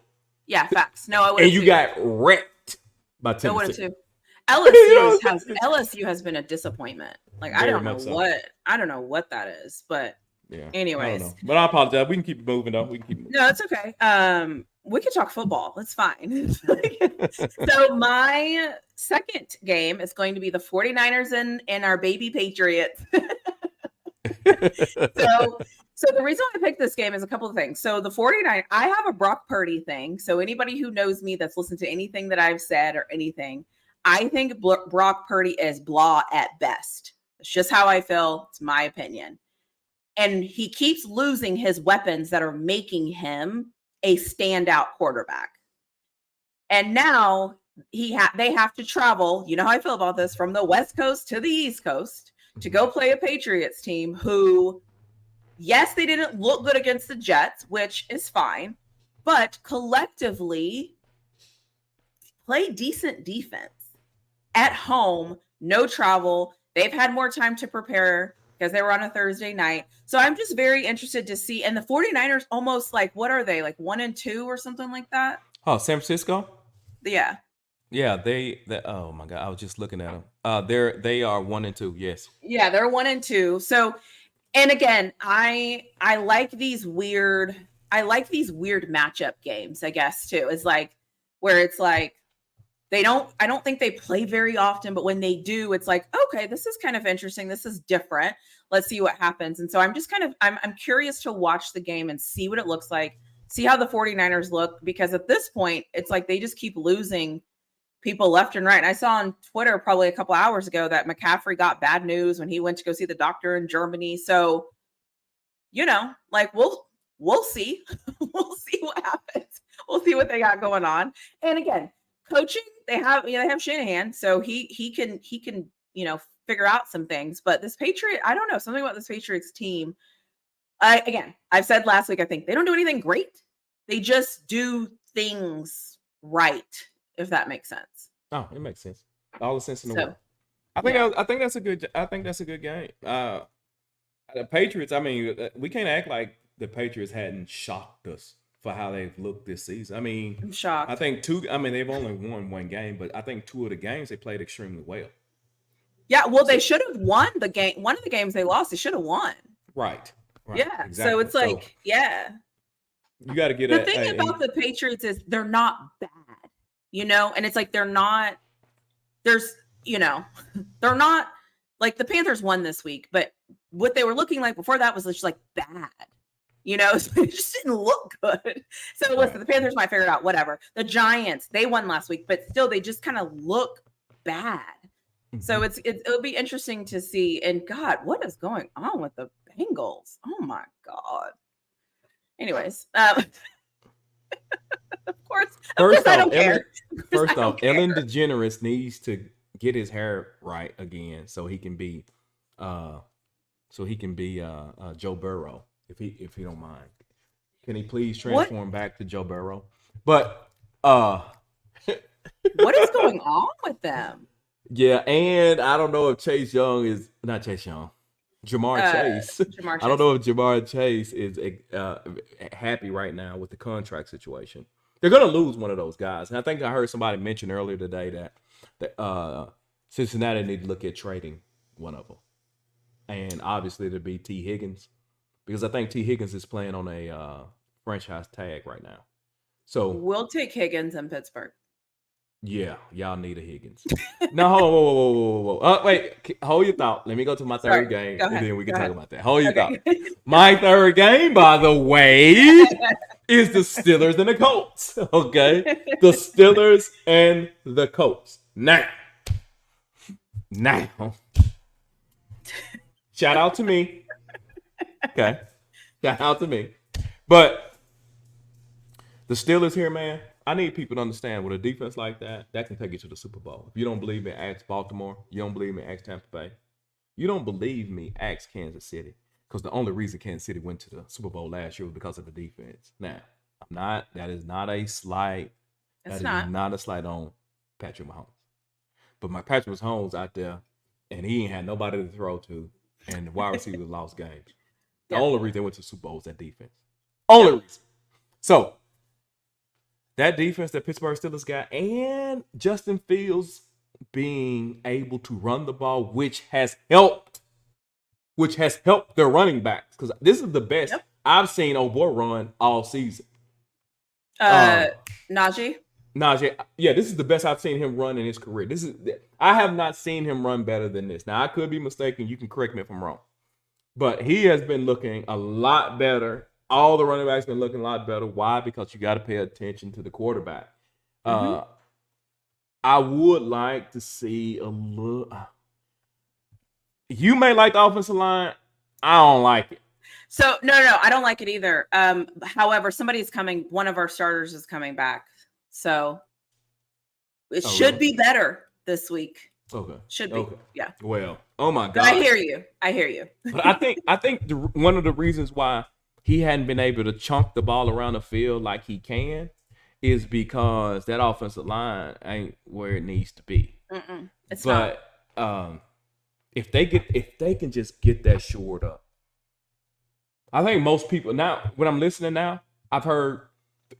Yeah, facts. No, I would. And you got wrecked by Tennessee. I would have too. LSU has been a disappointment. Like I Very don't know much so. what that is, but Yeah. anyways. I don't know. But I apologize. We can keep it moving though. We can keep it moving. No, it's okay. We can talk football. It's fine. So my second game is going to be the 49ers and our baby Patriots. So the reason I picked this game is a couple of things. So the 49, I have a Brock Purdy thing. So anybody who knows me that's listened to anything that I've said or anything, I think Brock Purdy is blah at best. It's just how I feel. It's my opinion. And he keeps losing his weapons that are making him a standout quarterback. And now they have to travel, you know how I feel about this, from the West Coast to the East Coast to go play a Patriots team who, yes, they didn't look good against the Jets, which is fine, but collectively play decent defense at home, no travel. They've had more time to prepare because they were on a Thursday night. So I'm just very interested to see. And the 49ers almost like, what are they, like 1-2 or something like that? Oh, San Francisco? Yeah. Yeah, they oh my God, I was just looking at them. They are 1-2, yes. Yeah, they're 1-2. So, and again, I like these weird matchup games, I guess, too. It's like where it's like I don't think they play very often, but when they do, it's like, okay, this is kind of interesting. This is different. Let's see what happens. And so I'm just I'm curious to watch the game and see what it looks like, see how the 49ers look, because at this point, it's like they just keep losing people left and right. And I saw on Twitter probably a couple hours ago that McCaffrey got bad news when he went to go see the doctor in Germany. So, like we'll see. We'll see what happens. We'll see what they got going on. And again, coaching, they have Shanahan, so he can figure out some things. But this Patriot, I don't know, something about this Patriots team. I've said last week, I think they don't do anything great. They just do things right, if that makes sense. Oh, it makes sense. All the sense in the world. Yeah. I think that's a good game. The Patriots, I mean, we can't act like the Patriots hadn't shocked us for how they've looked this season. I mean, I'm shocked. I think they've only won one game, but I think 2 of the games they played extremely well. Yeah, well, they should have won the game. One of the games they lost, they should have won. Right. Yeah. Exactly. So it's like, yeah. You got to get the thing about the Patriots is they're not bad, and it's like they're not. They're not like the Panthers won this week, but what they were looking like before that was just like bad. So it just didn't look good. So listen, the Panthers might figure it out, whatever. The Giants, they won last week, but still they just kind of look bad. Mm-hmm. So it'll be interesting to see. And God, what is going on with the Bengals? Oh my God. Anyways, of course I don't care. First off, Ellen DeGeneres needs to get his hair right again so he can be Joe Burrow. If he don't mind, can he please transform back to Joe Burrow? But what is going on with them? Yeah, and I don't know if Jamar Chase. I don't know if Jamar Chase is happy right now with the contract situation. They're gonna lose one of those guys, and I think I heard somebody mention earlier today that Cincinnati need to look at trading one of them, and obviously it'd be T. Higgins. Because I think T. Higgins is playing on a franchise tag right now. So we'll take Higgins in Pittsburgh. Yeah, y'all need a Higgins. No, whoa. Wait, hold your thought. Let me go to my third game, and then we can talk about that. Hold your thought. My third game, by the way, is the Steelers and the Colts. Okay? The Steelers and the Colts. Now. Shout out to me. Okay. Shout out to me. But the Steelers here, man, I need people to understand with a defense like that can take you to the Super Bowl. If you don't believe me, ask Baltimore. You don't believe me, ask Tampa Bay. You don't believe me, ask Kansas City. Because the only reason Kansas City went to the Super Bowl last year was because of the defense. Now, that is not a slight. That is not a slight on Patrick Mahomes. But my Patrick Mahomes out there, and he ain't had nobody to throw to, and the wide receivers lost games. The only reason they went to the Super Bowl was that defense. Only reason. So, that defense that Pittsburgh Steelers got and Justin Fields being able to run the ball, which has helped their running backs. Because this is the best I've seen old boy run all season. Najee. Najee, yeah, this is the best I've seen him run in his career. I have not seen him run better than this. Now I could be mistaken. You can correct me if I'm wrong, but he has been looking a lot better. All the running backs been looking a lot better. Why? Because you got to pay attention to the quarterback. I would like to see a little. You may like the offensive line. I don't like it. So no, I don't like it either. However, somebody's coming. One of our starters is coming back, so it should be better this week. Okay, should be. Okay. Yeah. Well, oh my God. But I hear you. But I think one of the reasons why he hadn't been able to chunk the ball around the field like he can is because that offensive line ain't where it needs to be. It's not. If they can just get that shored up. I think most people now, when I'm listening now, I've heard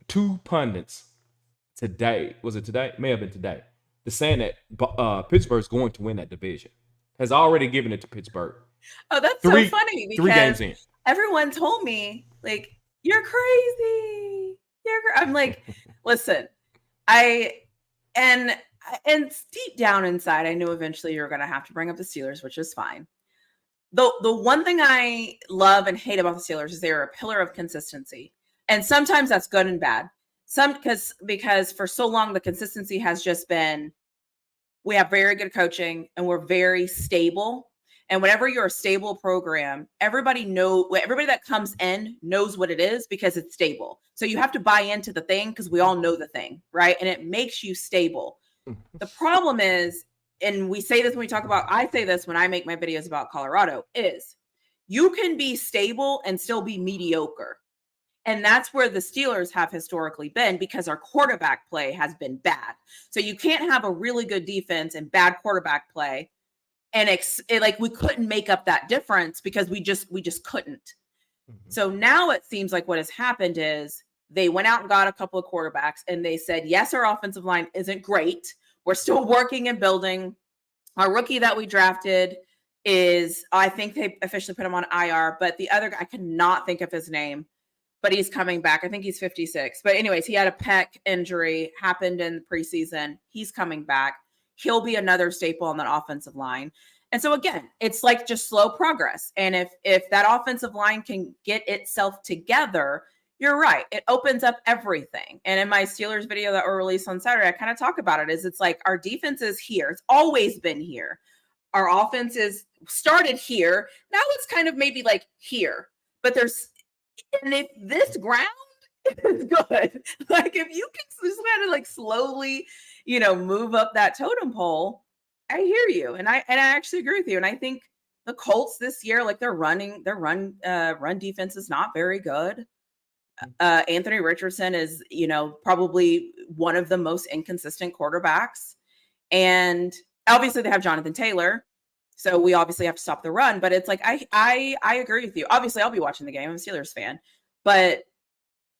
2 pundits today. Was it today? May have been today. They're saying that Pittsburgh's going to win that division. Has already given it to Pittsburgh. Oh, that's so funny because 3 games in. Everyone told me, like, you're crazy. I'm like, listen, and deep down inside, I knew eventually you were going to have to bring up the Steelers, which is fine. The one thing I love and hate about the Steelers is they're a pillar of consistency. And sometimes that's good and bad. Because for so long, the consistency has just been, we have very good coaching and we're very stable. And whenever you're a stable program, everybody that comes in knows what it is because it's stable. So you have to buy into the thing because we all know the thing, right? And it makes you stable. The problem is, and I say this when I make my videos about Colorado, is you can be stable and still be mediocre. And that's where the Steelers have historically been because our quarterback play has been bad. So you can't have a really good defense and bad quarterback play. And we couldn't make up that difference because we just couldn't. So now it seems like what has happened is they went out and got a couple of quarterbacks and they said, yes, our offensive line isn't great. We're still working and building. Our rookie that we drafted I think they officially put him on IR, but the other guy, I could not think of his name, but he's coming back. I think he's 56. But anyways, he had a pec injury, happened in the preseason. He's coming back. He'll be another staple on that offensive line. And so again, it's like just slow progress. And if that offensive line can get itself together, you're right. It opens up everything. And in my Steelers video that were released on Saturday, I kind of talk about it. It's like our defense is here. It's always been here. Our offense is started here. Now it's kind of maybe like here. But and if this ground is good, like if you can just kind of like slowly, move up that totem pole, I hear you. And I actually agree with you. And I think the Colts this year, like their run defense is not very good. Anthony Richardson is, probably one of the most inconsistent quarterbacks. And obviously they have Jonathan Taylor. So we obviously have to stop the run. But it's like, I agree with you. Obviously, I'll be watching the game. I'm a Steelers fan. But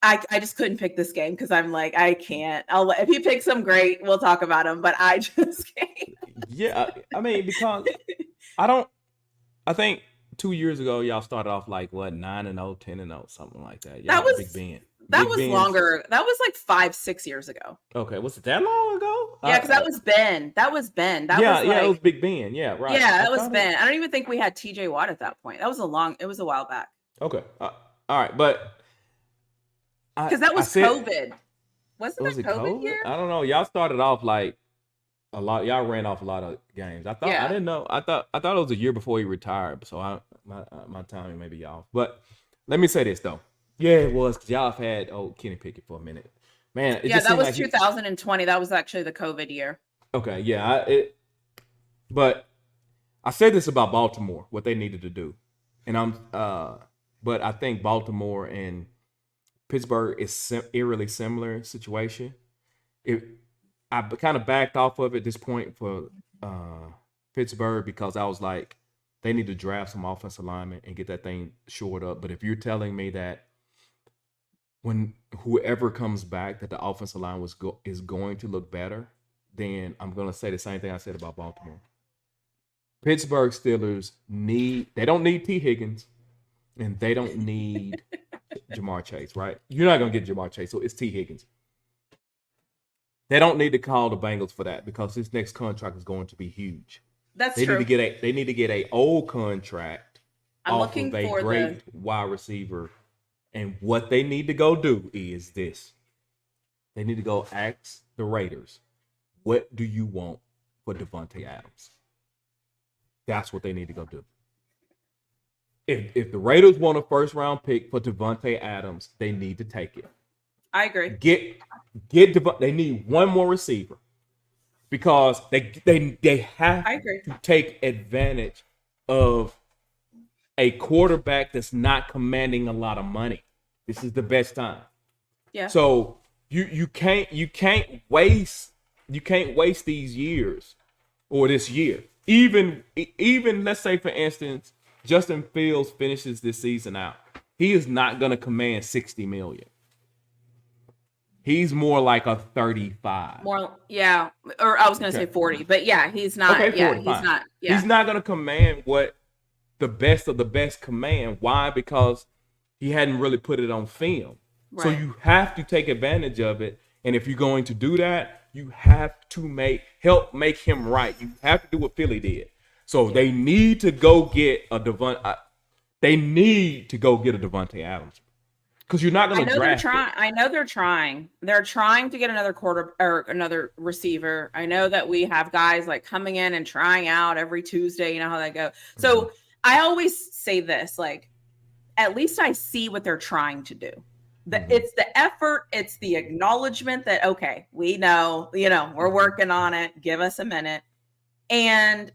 I just couldn't pick this game because I'm like, I can't. If you pick some great, we'll talk about them. But I just can't. Yeah, I mean, because I think 2 years ago, y'all started off like, 9-0, 10-0, something like that. That was Big Ben. That was longer. That was like 5-6 years ago. Okay, was it that long ago? Yeah, because that was Ben. That was Ben. It was Big Ben. Yeah, right. Yeah, that was Ben. I don't even think we had TJ Watt at that point. It was a while back. Okay, all right, but because that was COVID. Wasn't that COVID year? I don't know. Y'all started off like a lot. Y'all ran off a lot of games. I didn't know. I thought it was a year before he retired. So my timing may be off. But let me say this though. Yeah, it was because y'all have had Kenny Pickett for a minute, man. That was 2020. That was actually the COVID year. Okay, yeah, but I said this about Baltimore, what they needed to do, and but I think Baltimore and Pittsburgh is eerily similar situation. I kind of backed off of it at this point for Pittsburgh because I was like, they need to draft some offensive linemen and get that thing shored up. But if you're telling me that when whoever comes back that the offensive line is going to look better, then I'm going to say the same thing I said about Baltimore. Pittsburgh Steelers they don't need T. Higgins, and they don't need Jamar Chase, right? You're not going to get Jamar Chase, so it's T. Higgins. They don't need to call the Bengals for that because this next contract is going to be huge. That's They true. they need to get a old contract I'm off looking of a for great wide receiver. And what they need to go do is this. They need to go ask the Raiders, what do you want for Devontae Adams? That's what they need to go do. If the Raiders want a first round pick for Devontae Adams, they need to take it. I agree. They need one more receiver because they have I agree. to take advantage of a quarterback that's not commanding a lot of money. This is the best time. Yeah. So you can't waste these years or this year. Even let's say for instance, Justin Fields finishes this season out. He is not going to command $60 million. He's more like a 35. More, yeah. Or I was going to say 40, but yeah, he's not. Okay, 40, yeah, he's fine. not. Yeah. He's not going to command what the best of the best command. Why? Because he hadn't really put it on film. Right. So you have to take advantage of it. And if you're going to do that, you have to help make him right. You have to do what Philly did. So they need to go get a Devontae Adams. Because you're not going to draft it. I know they're trying. They're trying to get another quarter or another receiver. I know that we have guys like coming in and trying out every Tuesday. You know how that goes. So I always say this, like, at least I see what they're trying to do. It's the effort. It's the acknowledgement that, okay, we know, we're working on it. Give us a minute. And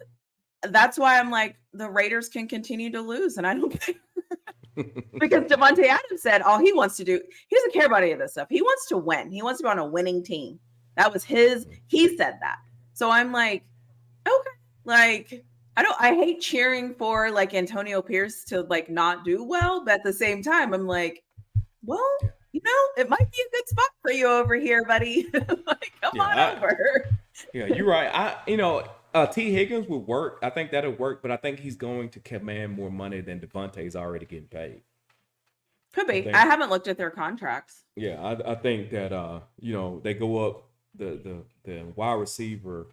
that's why I'm like, the Raiders can continue to lose. And I don't care. Because Devontae Adams said all he wants to do, he doesn't care about any of this stuff. He wants to win. He wants to be on a winning team. That was he said that. So I'm like, okay, like, I hate cheering for like Antonio Pierce to like not do well, but at the same time, I'm like, well, it might be a good spot for you over here, buddy. Like, come on over. Yeah, you're right. T. Higgins would work. I think that'll work, but I think he's going to command more money than Devontae's already getting paid. Could be. I haven't looked at their contracts. Yeah, I think that they go up the wide receiver,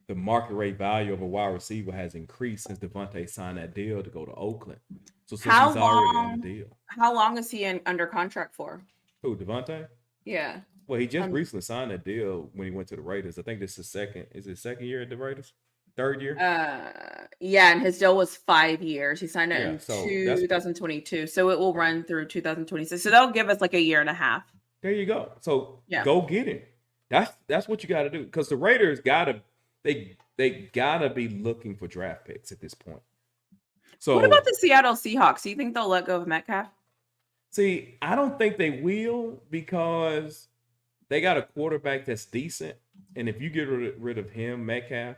the market rate value of a wide receiver has increased since Devontae signed that deal to go to Oakland. So since he's already in the deal. How long is he under contract for? Who, Devontae? Yeah. Well, he just recently signed that deal when he went to the Raiders. I think this is his second year at the Raiders? Third year? Yeah, and his deal was 5 years. He signed it in 2022. So it will run through 2026. So they'll give us like a year and a half. There you go. So go get him. That's what you got to do. Because the Raiders gotta be looking for draft picks at this point. So what about the Seattle Seahawks? Do you think they'll let go of Metcalf? See, I don't think they will because they got a quarterback that's decent. And if you get rid of him, Metcalf,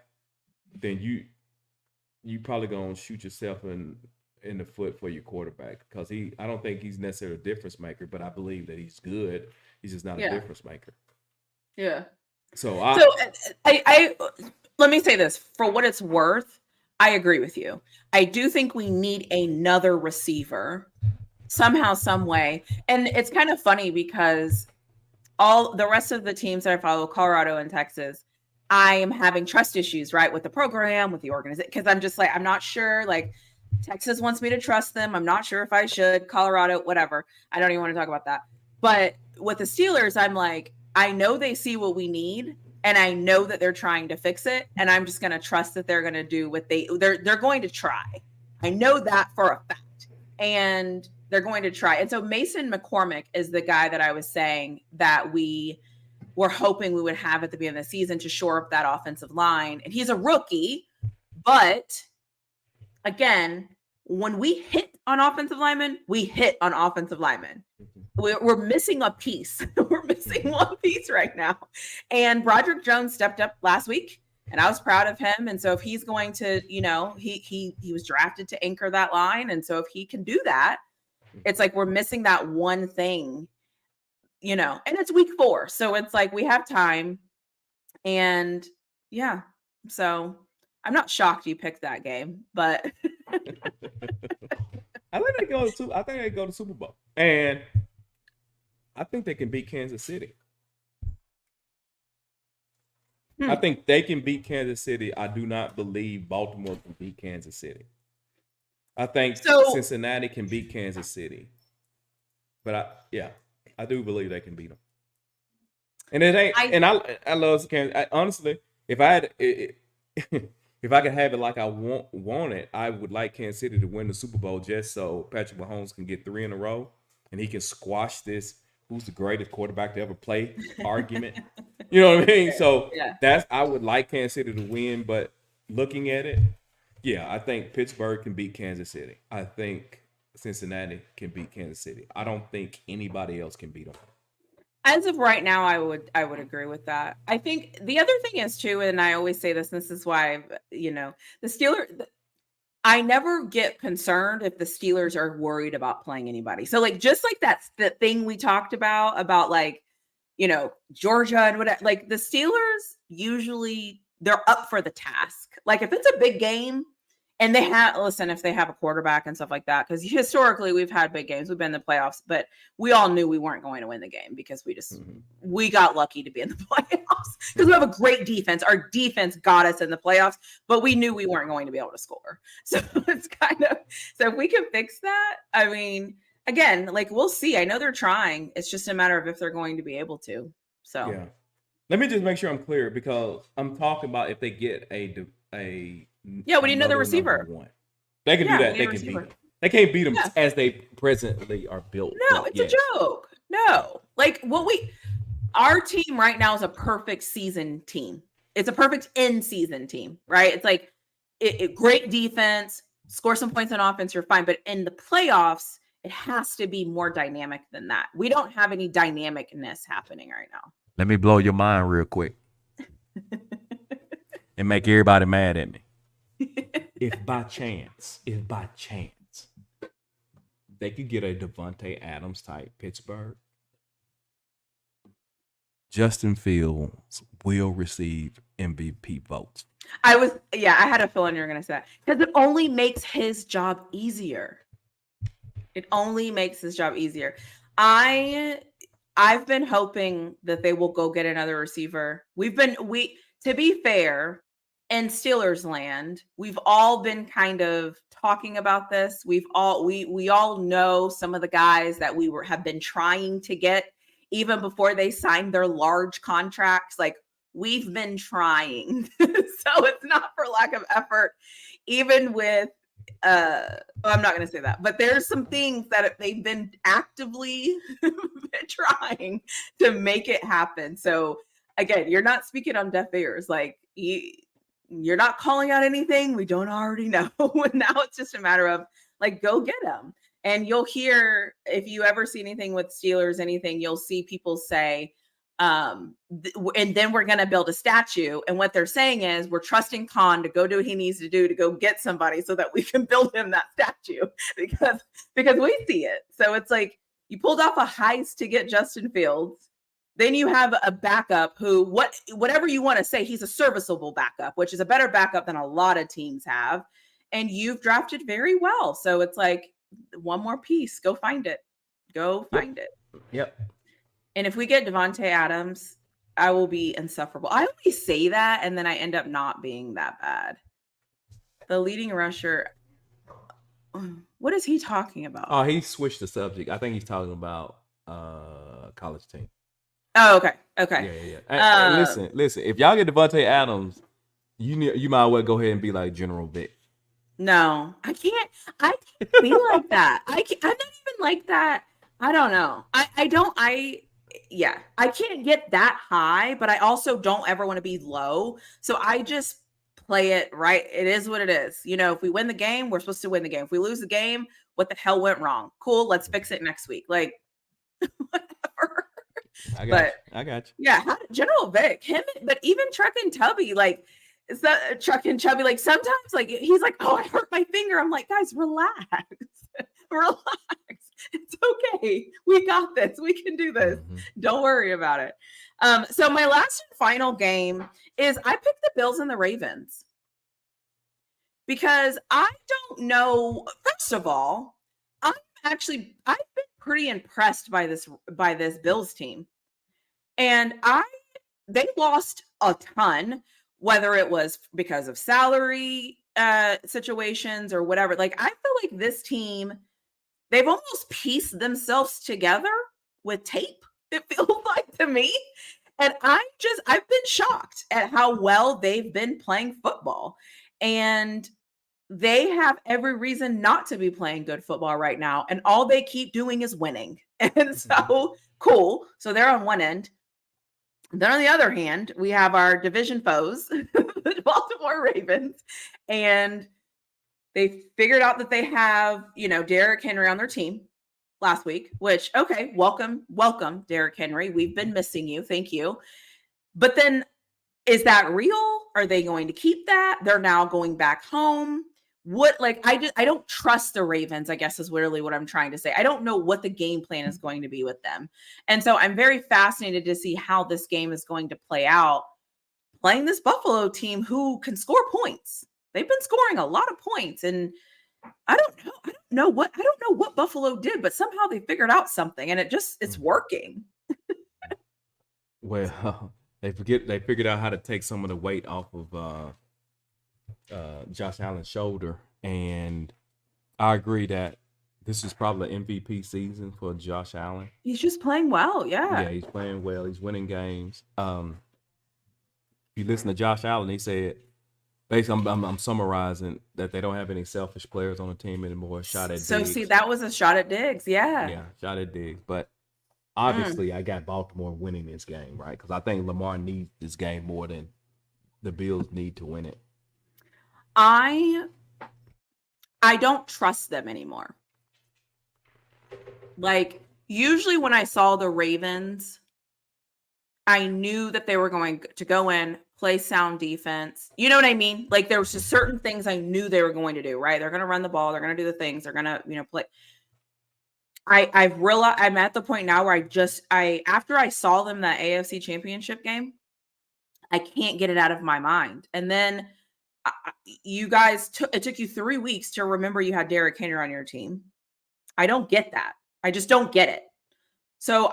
then you probably gonna shoot yourself in the foot for your quarterback because I don't think he's necessarily a difference maker, but I believe that he's good. He's just not a difference maker. Yeah. So I let me say this for what it's worth. I agree with you. I do think we need another receiver somehow, some way. And it's kind of funny because all the rest of the teams that I follow, Colorado and Texas, I am having trust issues, right, with the program, with the organization, because I'm just like, I'm not sure. Like, Texas wants me to trust them. I'm not sure if I should. Colorado, whatever. I don't even want to talk about that. But with the Steelers, I'm like, I know they see what we need, and I know that they're trying to fix it, and I'm just going to trust that they're going to do what they're going to try. I know that for a fact, and they're going to try. And so Mason McCormick is the guy that I was saying that we were hoping we would have at the beginning of the season to shore up that offensive line. And he's a rookie, but again, when we hit on offensive linemen, we hit on offensive linemen. We're missing a piece. We're missing one piece right now. And Broderick Jones stepped up last week, and I was proud of him. And so if he's going to, he was drafted to anchor that line. And so if he can do that, it's like we're missing that one thing, and it's week 4. So it's like we have time. And yeah, so I'm not shocked you picked that game, but I think they go to Super Bowl, and I think they can beat Kansas City. I think they can beat Kansas City. I do not believe Baltimore can beat Kansas City. I think Cincinnati can beat Kansas City, but I do believe they can beat them. And it ain't. I love Kansas. Honestly, if I had if I could have it like I want it, I would like Kansas City to win the Super Bowl just so Patrick Mahomes can get 3 in a row and he can squash this who's the greatest quarterback to ever play argument. You know what I mean? So I would like Kansas City to win, but looking at it, I think Pittsburgh can beat Kansas City. I think Cincinnati can beat Kansas City. I don't think anybody else can beat them. As of right now, I would agree with that. I think the other thing is too, and I always say this, and this is why, the Steelers, I never get concerned if the Steelers are worried about playing anybody. So just like that's the thing we talked about like, Georgia and whatever, like the Steelers usually they're up for the task. Like if it's a big game and if they have a quarterback and stuff like that, because historically we've had big games, we've been in the playoffs, but we all knew we weren't going to win the game because we got lucky to be in the playoffs because we have a great defense. Our defense got us in the playoffs, but we knew we weren't going to be able to score. So it's so if we can fix that, I mean, again, like we'll see. I know they're trying. It's just a matter of if they're going to be able to. So let me just make sure I'm clear because I'm talking about if they get we need another receiver. They can do that. They can beat them. They can't beat them as they presently are built. No, it's a joke. No, like our team right now is a perfect season team. It's a perfect in-season team, right? It's like great defense, score some points on offense, you're fine. But in the playoffs, it has to be more dynamic than that. We don't have any dynamicness happening right now. Let me blow your mind real quick and make everybody mad at me. If by chance they could get a Davante Adams type Pittsburgh, Justin Fields will receive MVP votes. I had a feeling you were going to say that because it only makes his job easier. I've been hoping that they will go get another receiver. To be fair, in Steelers land, we've all been kind of talking about this. We all know some of the guys that have been trying to get even before they signed their large contracts. Like we've been trying. So it's not for lack of effort, even with I'm not going to say that, but there's some things that they've been actively trying to make it happen. So again, you're not speaking on deaf ears. Like you're not calling out anything we don't already know. Now it's just a matter of like, go get them. And you'll hear, if you ever see anything with Steelers, anything, you'll see people say, and then we're going to build a statue. And what they're saying is we're trusting Khan to go do what he needs to do to go get somebody so that we can build him that statue because we see it. So it's like you pulled off a heist to get Justin Fields. Then you have a backup who, whatever you want to say, he's a serviceable backup, which is a better backup than a lot of teams have. And you've drafted very well. So it's like one more piece. Go find it. Yep. And if we get Davante Adams, I will be insufferable. I always say that, and then I end up not being that bad. The leading rusher, what is he talking about? Oh, he switched the subject. I think he's talking about college team. Oh, okay. Yeah. Listen. If y'all get Davante Adams, you might well go ahead and be like General Vic. No, I can't be like that. I'm not even like that. I don't know. I can't get that high, but I also don't ever want to be low. So I just play it right. It is what it is. If we win the game, we're supposed to win the game. If we lose the game, what the hell went wrong? Cool. Let's fix it next week. Like, whatever. I got you. Yeah. General Vic, but even Truck and Tubby, like, it's that Truck and Chubby, like sometimes like he's like, oh, I hurt my finger. I'm like, guys, relax. It's okay. We got this. We can do this. Mhm. Don't worry about it. So my last and final game is I picked the Bills and the Ravens because I don't know. First of all, I've been pretty impressed by this Bills team, and they lost a ton, whether it was because of salary situations or whatever. Like I feel like this team, they've almost pieced themselves together with tape. It feels like to me. And I've been shocked at how well they've been playing football. And they have every reason not to be playing good football right now. And all they keep doing is winning. And so cool. So they're on one end. Then on the other hand, we have our division foes, the Baltimore Ravens. And they figured out that they have, Derrick Henry on their team last week, which, okay, welcome, Derrick Henry. We've been missing you. Thank you. But then is that real? Are they going to keep that? They're now going back home. I don't trust the Ravens, I guess is literally what I'm trying to say. I don't know what the game plan is going to be with them. And so I'm very fascinated to see how this game is going to play out playing this Buffalo team who can score points. They've been scoring a lot of points, and I don't know what Buffalo did, but somehow they figured out something, and it's working. Well, they figured out how to take some of the weight off of Josh Allen's shoulder, and I agree that this is probably an MVP season for Josh Allen. He's just playing well, Yeah, he's playing well. He's winning games. If you listen to Josh Allen, he said, basically, I'm summarizing that they don't have any selfish players on the team anymore. Shot at So Diggs. see, that was a shot at Diggs, Yeah, shot at Diggs. But obviously, I got Baltimore winning this game, right? Because I think Lamar needs this game more than the Bills need to win it. I don't trust them anymore. Like, usually when I saw the Ravens, I knew that they were going to go in, play sound defense. You know what I mean? Like, there was just certain things I knew they were going to do, right? They're going to run the ball. They're going to do the things. They're going to, play. I've realized I'm at the point now where after I saw them that AFC Championship game, I can't get it out of my mind. And then you guys it took you 3 weeks to remember you had Derrick Henry on your team. I don't get that. I just don't get it. So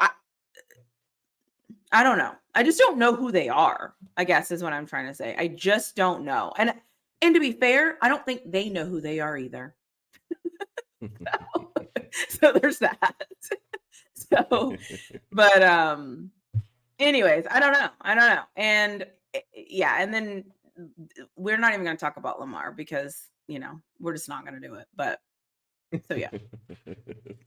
I don't know. I just don't know who they are, I guess is what I'm trying to say. I just don't know. And to be fair, I don't think they know who they are either. So there's that. But anyways, I don't know. And yeah, and then we're not even going to talk about Lamar because, we're just not going to do it. But so yeah.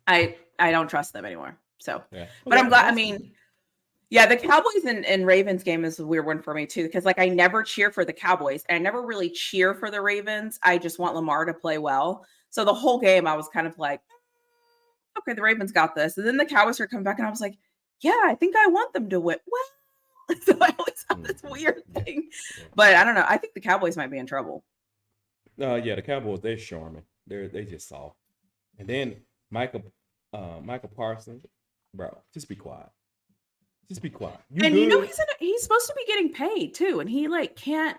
I don't trust them anymore. So, Yeah. But I'm glad. I mean, yeah, the Cowboys and Ravens game is a weird one for me too, because I never cheer for the Cowboys and I never really cheer for the Ravens. I just want Lamar to play well. So the whole game I was kind of like, okay, the Ravens got this. And then the Cowboys are coming back and I was like, yeah, I think I want them to win. Well, so I always have this weird thing. But I don't know. I think the Cowboys might be in trouble. Yeah, the Cowboys, they're charming. They just soft. And then Michael Parsons, bro, just be quiet. Just be quiet. He's supposed to be getting paid too, and he can't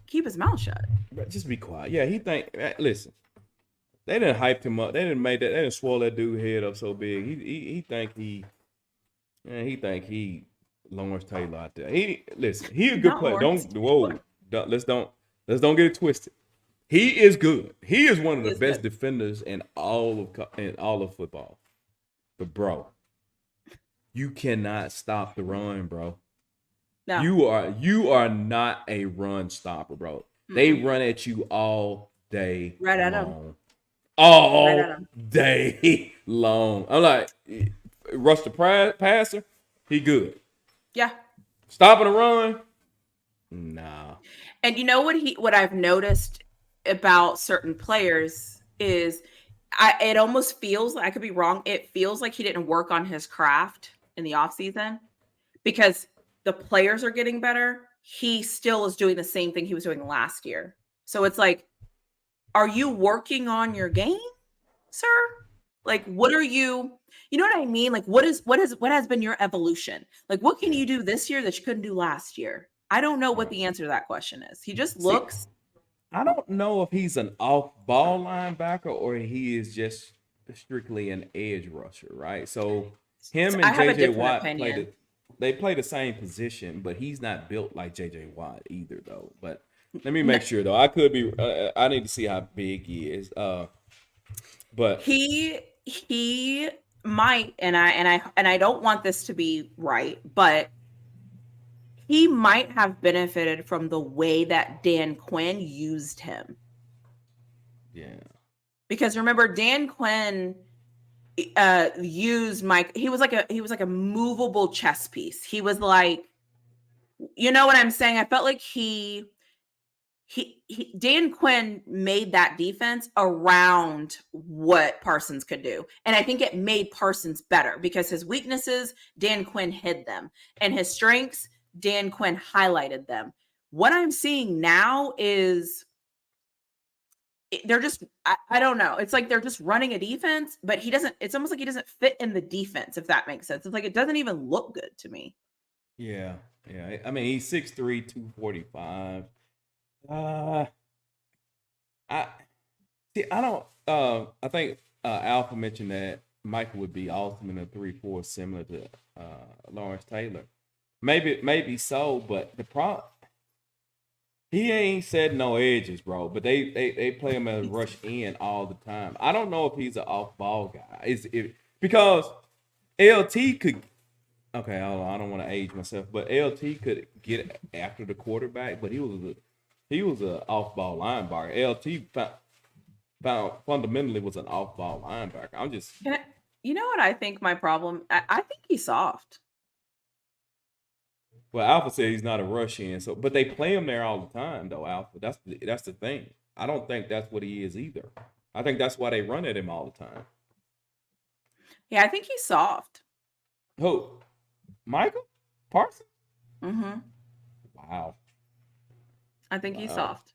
keep his mouth shut. Bro, just be quiet. Yeah, listen. They didn't hype him up. They didn't swell that dude head up so big. He think he Lawrence Taylor out there. He a good player. Let's don't get it twisted. He is good. He is one of the best defenders in all of football. But bro, you cannot stop the run, bro. No. You are not a run stopper, bro. Mm-hmm. They run at you all day right long. At him. All day long. I'm like, rush the passer, he good. Yeah. Stopping the run, nah. And you know what I've noticed about certain players is it almost feels, I could be wrong, it feels like he didn't work on his craft in the offseason because the players are getting better. He still is doing the same thing he was doing last year. So it's like, are you working on your game, sir? Like, what are you? You know what I mean? Like, what has been your evolution? Like, what can you do this year that you couldn't do last year? I don't know what the answer to that question is. He just looks. I don't know if he's an off-ball linebacker or he is just strictly an edge rusher, right? So him and I have a JJ different Watt opinion. they play the same position, but he's not built like JJ Watt either, though. But let me make sure, though. I could be. I need to see how big he is. But He might, and I don't want this to be right, but he might have benefited from the way that Dan Quinn used him. yeah, Because remember, Dan Quinn used Mike. He was like a movable chess piece. He was like, you know what I'm saying? I felt like Dan Quinn made that defense around what Parsons could do. And I think it made Parsons better because his weaknesses, Dan Quinn hid them, and his strengths, Dan Quinn highlighted them. What I'm seeing now is they're just, I don't know. It's like they're just running a defense, but it's almost like he doesn't fit in the defense, if that makes sense. It's like it doesn't even look good to me. yeah. I mean, he's 6'3", 245. I don't. I think Alpha mentioned that Michael would be awesome in a 3-4, similar to Lawrence Taylor. Maybe so, but the problem, he ain't set no edges, bro. But they play him as rush in all the time. I don't know if he's an off ball guy. Because LT could. Okay, I don't want to age myself, but LT could get after the quarterback, but he was an off ball linebacker. LT found fundamentally was an off ball linebacker. I'm just. You know what I think my problem? I think he's soft. Well, Alpha said he's not a rush in, but they play him there all the time, though. Alpha, that's the thing. I don't think that's what he is either. I think that's why they run at him all the time. Yeah, I think he's soft. Who? Michael Parsons? Mm-hmm. Wow. I think he's soft.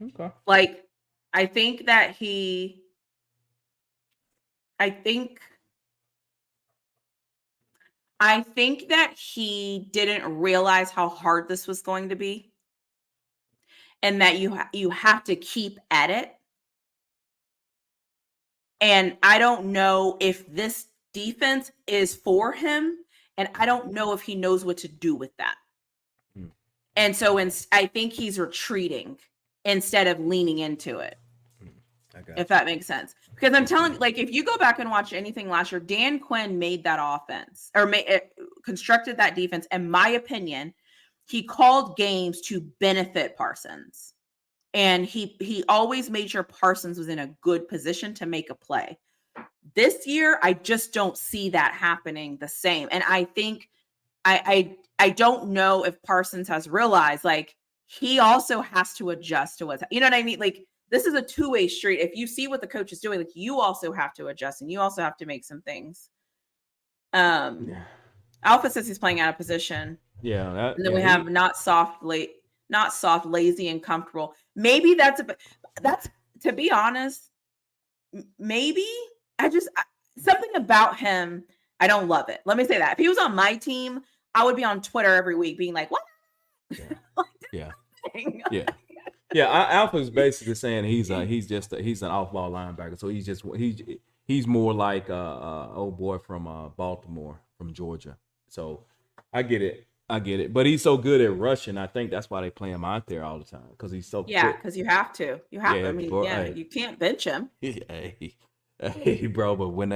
Okay. Like, I think that I think that he didn't realize how hard this was going to be, and that you have to keep at it. And I don't know if this defense is for him, and I don't know if he knows what to do with that. And so I think he's retreating instead of leaning into it. If that makes sense. Because I'm telling you, like, if you go back and watch anything last year, Dan Quinn made that offense or constructed that defense. In my opinion, he called games to benefit Parsons. And he always made sure Parsons was in a good position to make a play. This year, I just don't see that happening the same. And I think I don't know if Parsons has realized, like, he also has to adjust to what's, you know what I mean? Like, this is a two-way street. If you see what the coach is doing, like, you also have to adjust and you also have to make some things. Alpha says he's playing out of position. Yeah. And then we have not soft, lazy, and comfortable. Maybe that's to be honest, maybe something about him, I don't love it. Let me say that. If he was on my team, I would be on Twitter every week being like, what? Yeah. Alpha is basically saying he's an off-ball linebacker. So he's more like old boy from Baltimore, from Georgia. So I get it. But he's so good at rushing. I think that's why they play him out there all the time, because he's so quick. Because you have to. You have to. I mean, you can't bench him. Hey, bro, but when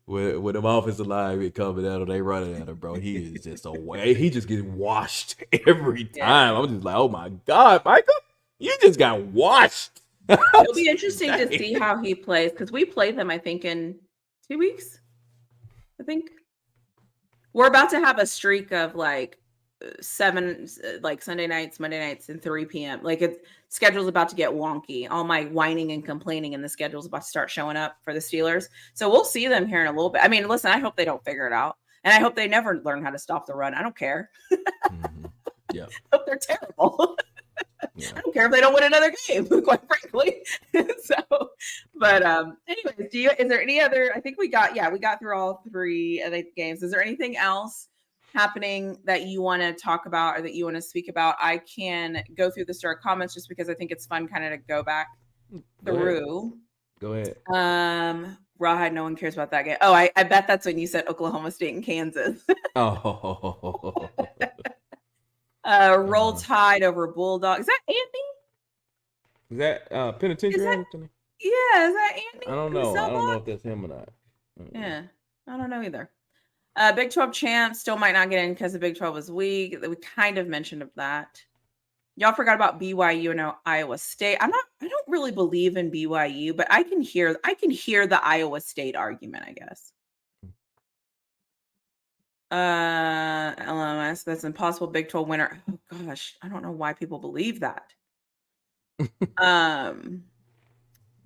when them offensive line be coming at him, they running at him, bro. He is just away. He just gets washed every time. I'm just like, oh my God, Michael, you just got washed. It'll be interesting to see how he plays, because we play them, I think, in 2 weeks. I think we're about to have a streak of like 7, like Sunday nights, Monday nights, and 3 p.m. Like, schedule's about to get wonky. All my whining and complaining, and the schedule's about to start showing up for the Steelers. So we'll see them here in a little bit. I mean, listen, I hope they don't figure it out, and I hope they never learn how to stop the run. I don't care. Yeah. I hope they're terrible. Yeah. I don't care if they don't win another game, quite frankly. So, but anyways, is there any other? I think we got through all 3 of the games. Is there anything else happening that you want to talk about or that you want to speak about? I can go through the start comments just because I think it's fun kind of to go back through. Go ahead. Rawhide, no one cares about that game. Oh, I bet that's when you said Oklahoma State and Kansas. Oh. Roll Tide over Bulldog. Is that Anthony? Is that Penitentiary Anthony? Yeah, is that Anthony? I don't know. I don't know if that's him or not. Yeah, I don't know either. Big 12 champs still might not get in because the Big 12 was weak. We kind of mentioned of that. Y'all forgot about BYU and Iowa State. I don't really believe in BYU, but I can hear the Iowa State argument, I guess. LMS, that's impossible Big 12 winner. Oh gosh, I don't know why people believe that.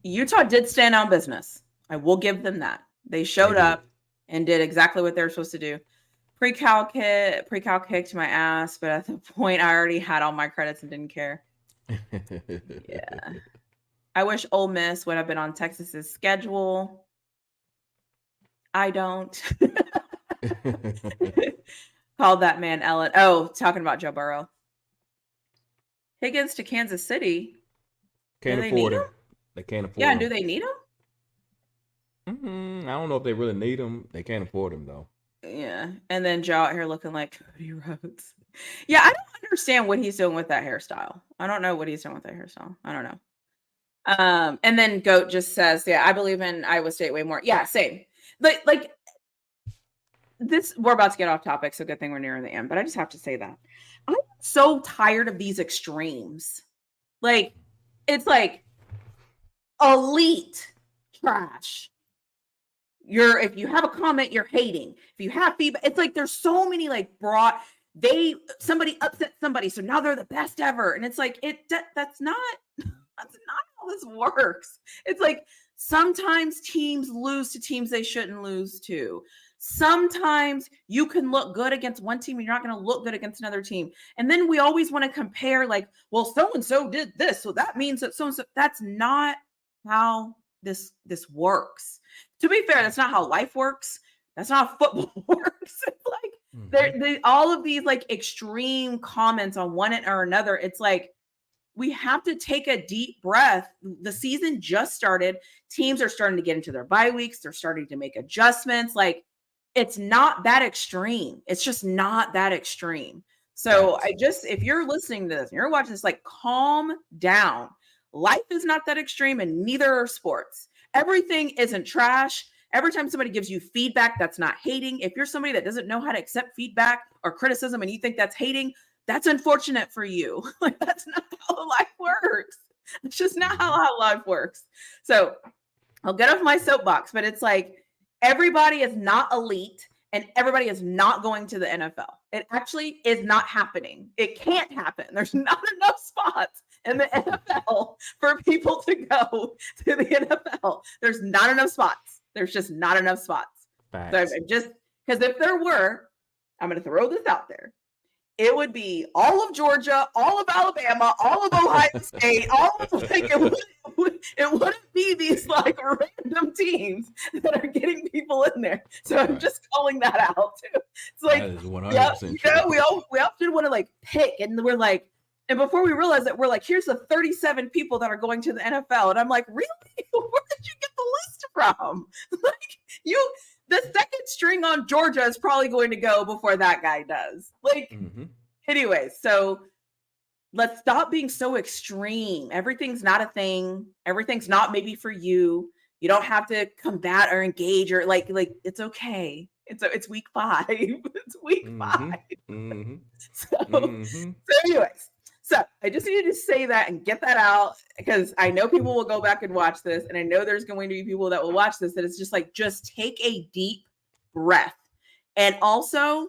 Utah did stand on business. I will give them that. They showed up and did exactly what they were supposed to do. Pre-cal kicked my ass, but at the point I already had all my credits and didn't care. Yeah. I wish Ole Miss would have been on Texas's schedule. I don't. Called that man Ellen. Oh, talking about Joe Burrow. Higgins to Kansas City. Can't afford him. They can't afford him. Yeah, and do they need I him? don't know if they really need him. They can't afford him though. Yeah, and then Joe out here looking like Cody Rhodes. Yeah, I don't understand what he's doing with that hairstyle. I don't know what he's doing with that hairstyle. I don't know. And then Goat just says, "Yeah, I believe in Iowa State way more." Yeah, same. Like this, we're about to get off topic, so good thing we're nearing the end. But I just have to say that I'm so tired of these extremes. Like, it's like elite trash. If you have a comment, you're hating. If you have feedback, it's like there's so many like somebody upset somebody, so now they're the best ever, and it's like that's not how this works. It's like sometimes teams lose to teams they shouldn't lose to. Sometimes you can look good against one team and you're not going to look good against another team. And then we always want to compare, like, well, so-and-so did this, so that means that so-and-so. That's not how this works. To be fair, that's not how life works. That's not how football works. It's like all of these like extreme comments on one or another. It's like we have to take a deep breath. The season just started. Teams are starting to get into their bye weeks. They're starting to make adjustments. Like, it's not that extreme. It's just not that extreme. So if you're listening to this and you're watching this, like, calm down. Life is not that extreme, and neither are sports. Everything isn't trash. Every time somebody gives you feedback, that's not hating. If you're somebody that doesn't know how to accept feedback or criticism and you think that's hating, that's unfortunate for you. Like, that's not how life works. It's just not how life works. So I'll get off my soapbox, but it's like everybody is not elite and everybody is not going to the NFL. It actually is not happening. It can't happen. There's not enough spots in the NFL for people to go to the NFL. There's not enough spots. There's just not enough spots. Facts. So because if there were, I'm going to throw this out there. It would be all of Georgia, all of Alabama, all of Ohio State, it wouldn't be these like random teams that are getting people in there. So I'm just calling that out too. It's like, that is 100% true. We often want to like pick, and we're like, and before we realize that, we're like, here's the 37 people that are going to the NFL, and I'm like, really? Where did you get the list from? Like, the second string on Georgia is probably going to go before that guy does. Like, anyways, so let's stop being so extreme. Everything's not a thing. Everything's not maybe for you. You don't have to combat or engage or like it's okay. It's week 5. It's week 5. So anyways, so I just needed to say that and get that out because I know people will go back and watch this, and I know there's going to be people that will watch this that it's just like, just take a deep breath. And also,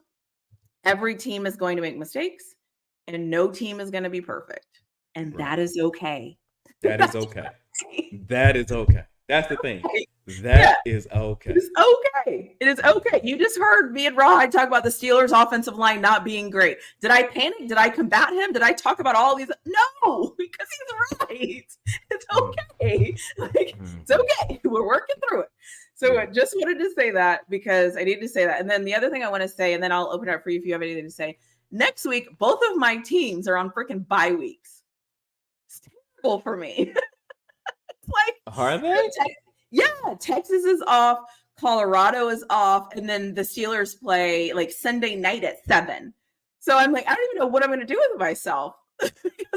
every team is going to make mistakes, and no team is going to be perfect. And that is okay. That is okay. That is okay. That's the thing. That is okay. It's okay. It is okay. You just heard me and Rawhide talk about the Steelers' offensive line not being great. Did I panic? Did I combat him? Did I talk about all these? No, because he's right. It's okay. Like, it's okay. We're working through it. So I just wanted to say that because I need to say that. And then the other thing I want to say, and then I'll open it up for you if you have anything to say. Next week, both of my teams are on freaking bye weeks. It's terrible for me. It's like, are they? Yeah, Texas is off, Colorado is off, and then the Steelers play like Sunday night at 7. So I'm like, I don't even know what I'm going to do with myself.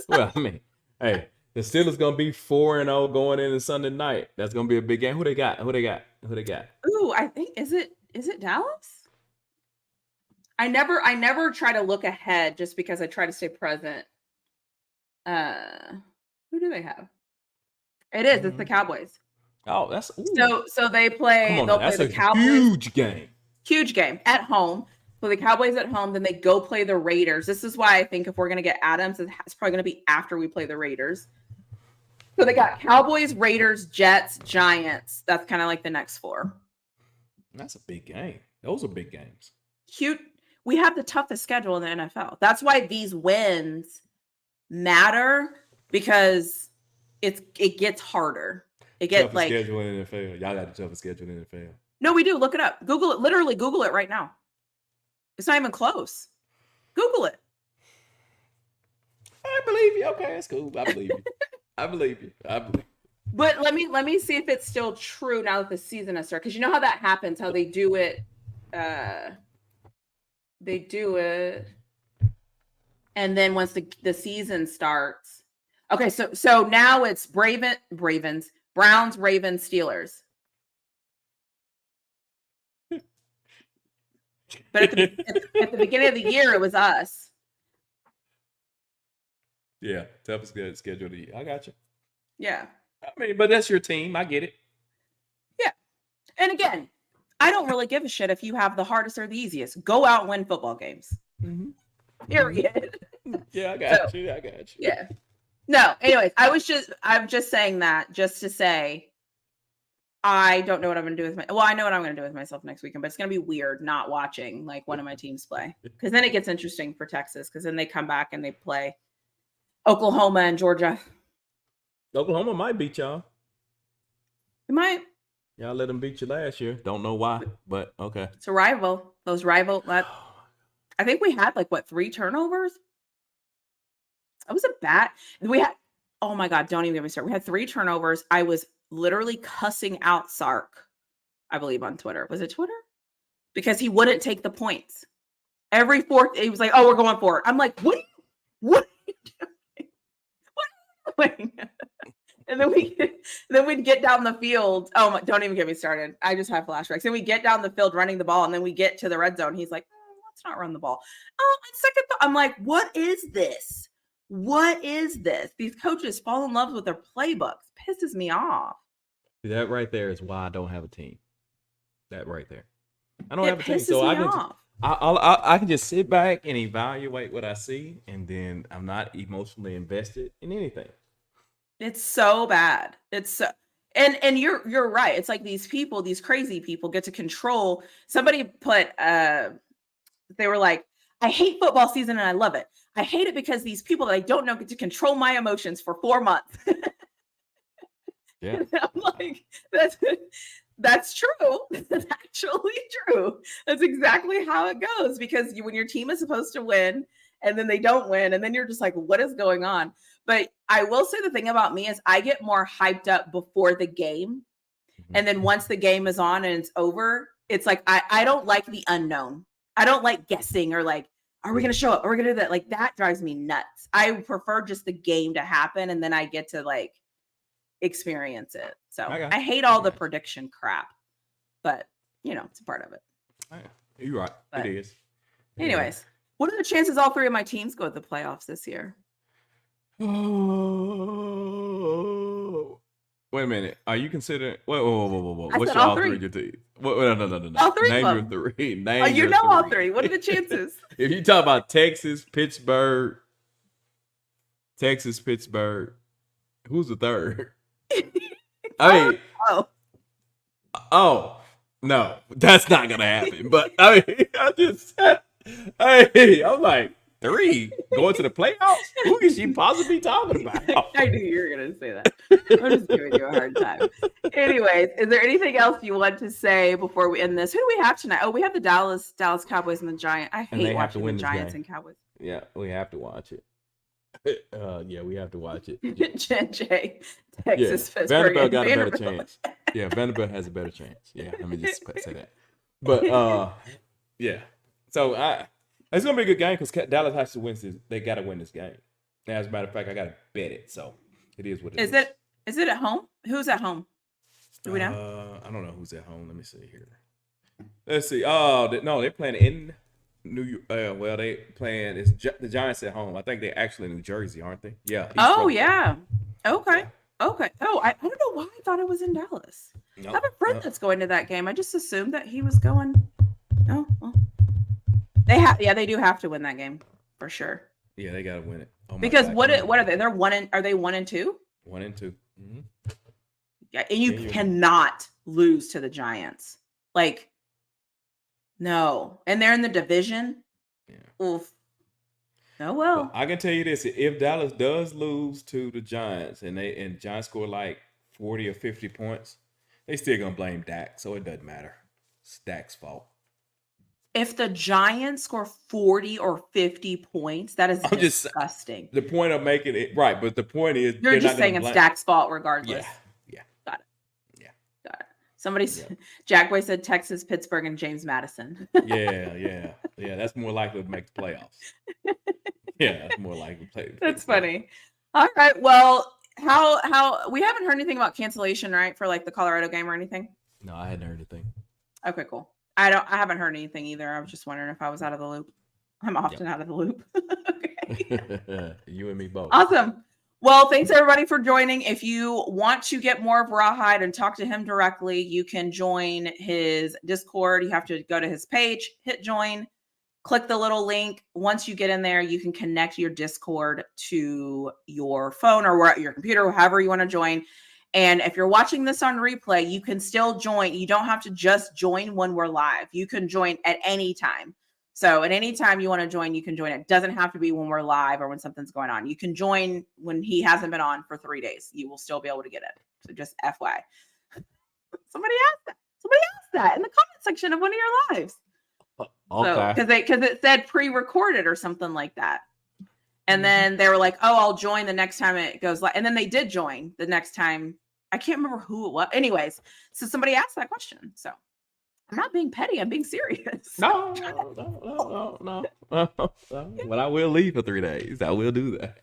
Well, I mean, hey, the Steelers gonna be 4-0 going into Sunday night. That's gonna be a big game. Who they got? Ooh, I think is it Dallas? I never try to look ahead just because I try to stay present. Who do they have? It's the Cowboys. Oh, that's so they play. They'll play the Cowboys. Huge game at home. So the Cowboys at home, then they go play the Raiders. This is why I think if we're gonna get Adams, it's probably gonna be after we play the Raiders. So they got Cowboys, Raiders, Jets, Giants. That's kind of like the next 4. That's a big game. Those are big games. Huge. We have the toughest schedule in the NFL. That's why these wins matter because it gets harder. It gets like schedule in the NFL. Y'all got the toughest schedule in the NFL. No, we do. Look it up. Google it. Literally Google it right now. It's not even close. Google it. I believe you. Okay, that's cool. I believe you. I believe you. But let me see if it's still true now that the season has started. Because you know how that happens, how they do it. They do it. And then once the season starts. Okay, so now it's Browns, Ravens, Steelers. But at the beginning of the year, it was us. Yeah, toughest schedule of the year. I got you. Yeah. I mean, but that's your team. I get it. Yeah. And again, I don't really give a shit if you have the hardest or the easiest. Go out and win football games. Mm-hmm. Period. Yeah, I got you. Yeah. No, anyways, I'm just saying that just to say I don't know what I'm going to do with I know what I'm going to do with myself next weekend, but it's going to be weird not watching like one of my teams play because then it gets interesting for Texas because then they come back and they play Oklahoma and Georgia. Oklahoma might beat y'all. It might. Y'all let them beat you last year. Don't know why, but okay. It's a rival. Those rival. I think we had 3 turnovers. It was a bad. We had. Oh my God! Don't even get me started. We had 3 turnovers. I was literally cussing out Sark, I believe on Twitter. Was it Twitter? Because he wouldn't take the points. Every fourth, he was like, "Oh, we're going for it." I'm like, "What are you doing? What are you doing?" And then we'd get down the field. Oh my, don't even get me started. I just have flashbacks. And we get down the field running the ball, and then we get to the red zone. He's like, "Let's not run the ball." Oh, and second thought, I'm like, "What is this? What is this?" These coaches fall in love with their playbooks. Pisses me off. That right there is why I don't have a team. That right there. I don't have a team. So I can just sit back and evaluate what I see, and then I'm not emotionally invested in anything. It's so bad. It's so and you're right. It's like these people, these crazy people get to control. Somebody put they were like, "I hate football season and I love it. I hate it because these people that I don't know get to control my emotions for 4 months." Yeah. I'm like, that's true. That's actually true. That's exactly how it goes because when your team is supposed to win and then they don't win and then you're just like, what is going on? But I will say the thing about me is I get more hyped up before the game. Mm-hmm. And then once the game is on and it's over, it's like, I don't like the unknown. I don't like guessing or like, are we going to show up? Are we going to do that? Like that drives me nuts. I prefer just the game to happen. And then I get to like experience it. So I hate all the prediction crap, but it's a part of it. You're right. But it is. Anyways, what are the chances all 3 of my teams go to the playoffs this year? Oh, wait a minute. Are you considering? Whoa. What's your all 3 of your teams? No. All 3 Name of them. your 3. Name your 3. All 3. What are the chances? If you talk about Texas, Pittsburgh, who's the 3rd? I mean, No, that's not gonna happen. But I mean, I'm like 3 going to the playoffs. Who is she possibly talking about? I knew you were going to say that. I'm just giving you a hard time. Anyways, is there anything else you want to say before we end this? Who do we have tonight? Oh, we have the Dallas Cowboys and the Giants. I And they hate have to watching win the this Giants game. and Cowboys. Yeah, we have to watch it. Yeah, we have to watch it. Jen J, Yeah, Texas, Pittsburgh, Vanderbilt and got a better Vanderbilt. chance. Yeah, Vanderbilt has a better chance. Yeah, let me just say that. But yeah. So it's gonna be a good game because Dallas has to win this. They got to win this game. As a matter of fact, I got to bet it. So it is what it is. Is it at home? Who's at home? Do we know? I don't know who's at home. Let me see here. Let's see. Oh, no, they're playing in New York. Well, they playing. The Giants at home. I think they're actually in New Jersey, aren't they? Yeah. Oh yeah. Okay. Okay. Oh, I don't know why I thought it was in Dallas. No, I have a friend that's going to that game. I just assumed that he was going. Oh, well. They do have to win that game for sure. Yeah, they gotta win it. Oh my Because God, what are they? Are they 1 and 2? 1 and 2. Mm-hmm. Yeah, and you Yeah, cannot lose to the Giants. Like, no. And they're in the division. Yeah. Oof. Oh well. But I can tell you this: if Dallas does lose to the Giants and Giants score like 40 or 50 points, they still gonna blame Dak, so it doesn't matter. It's Dak's fault. If the Giants score 40 or 50 points, that is disgusting. The point of making it right, but the point is You're just saying it's Dak's fault regardless. Yeah. Got it. Yeah. Got it. Somebody, Jack Boy said Texas, Pittsburgh, and James Madison. Yeah. That's more likely to make the playoffs. Yeah, that's more likely to play. That's funny. All right. Well, how we haven't heard anything about cancellation, right? For like the Colorado game or anything? No, I hadn't heard anything. Okay, cool. I haven't heard anything either. I was just wondering if I was out of the loop. I'm often out of the loop. Okay. You and me both. Awesome. Well, thanks everybody for joining. If you want to get more of Rawhide and talk to him directly, you can join his Discord. You have to go to his page, hit join, click the little link. Once you get in there, you can connect your Discord to your phone or your computer, however you want to join. And if you're watching this on replay, you can still join. You don't have to just join when we're live. You can join at any time. So at any time you want to join, you can join. It doesn't have to be when we're live or when something's going on. You can join when he hasn't been on for 3 days. You will still be able to get it. So just FYI. Somebody asked that. Somebody asked that in the comment section of one of your lives. Okay. So, because it said pre-recorded or something like that. And then they were like, oh, I'll join the next time it goes live. And then they did join the next time. I can't remember who it was. Anyways, so somebody asked that question. So I'm not being petty. I'm being serious. No. But I will leave for 3 days. I will do that.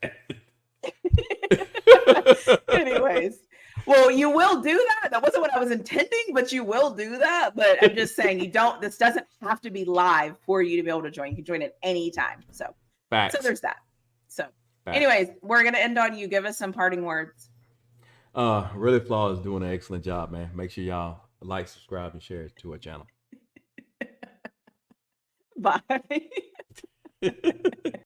Anyways, well, you will do that. That wasn't what I was intending, but you will do that. But I'm just saying, this doesn't have to be live for you to be able to join. You can join at any time. So there's that. So anyways, we're going to end on you. Give us some parting words. Really Flaw is doing an excellent job, man. Make sure y'all like, subscribe, and share to our channel. Bye.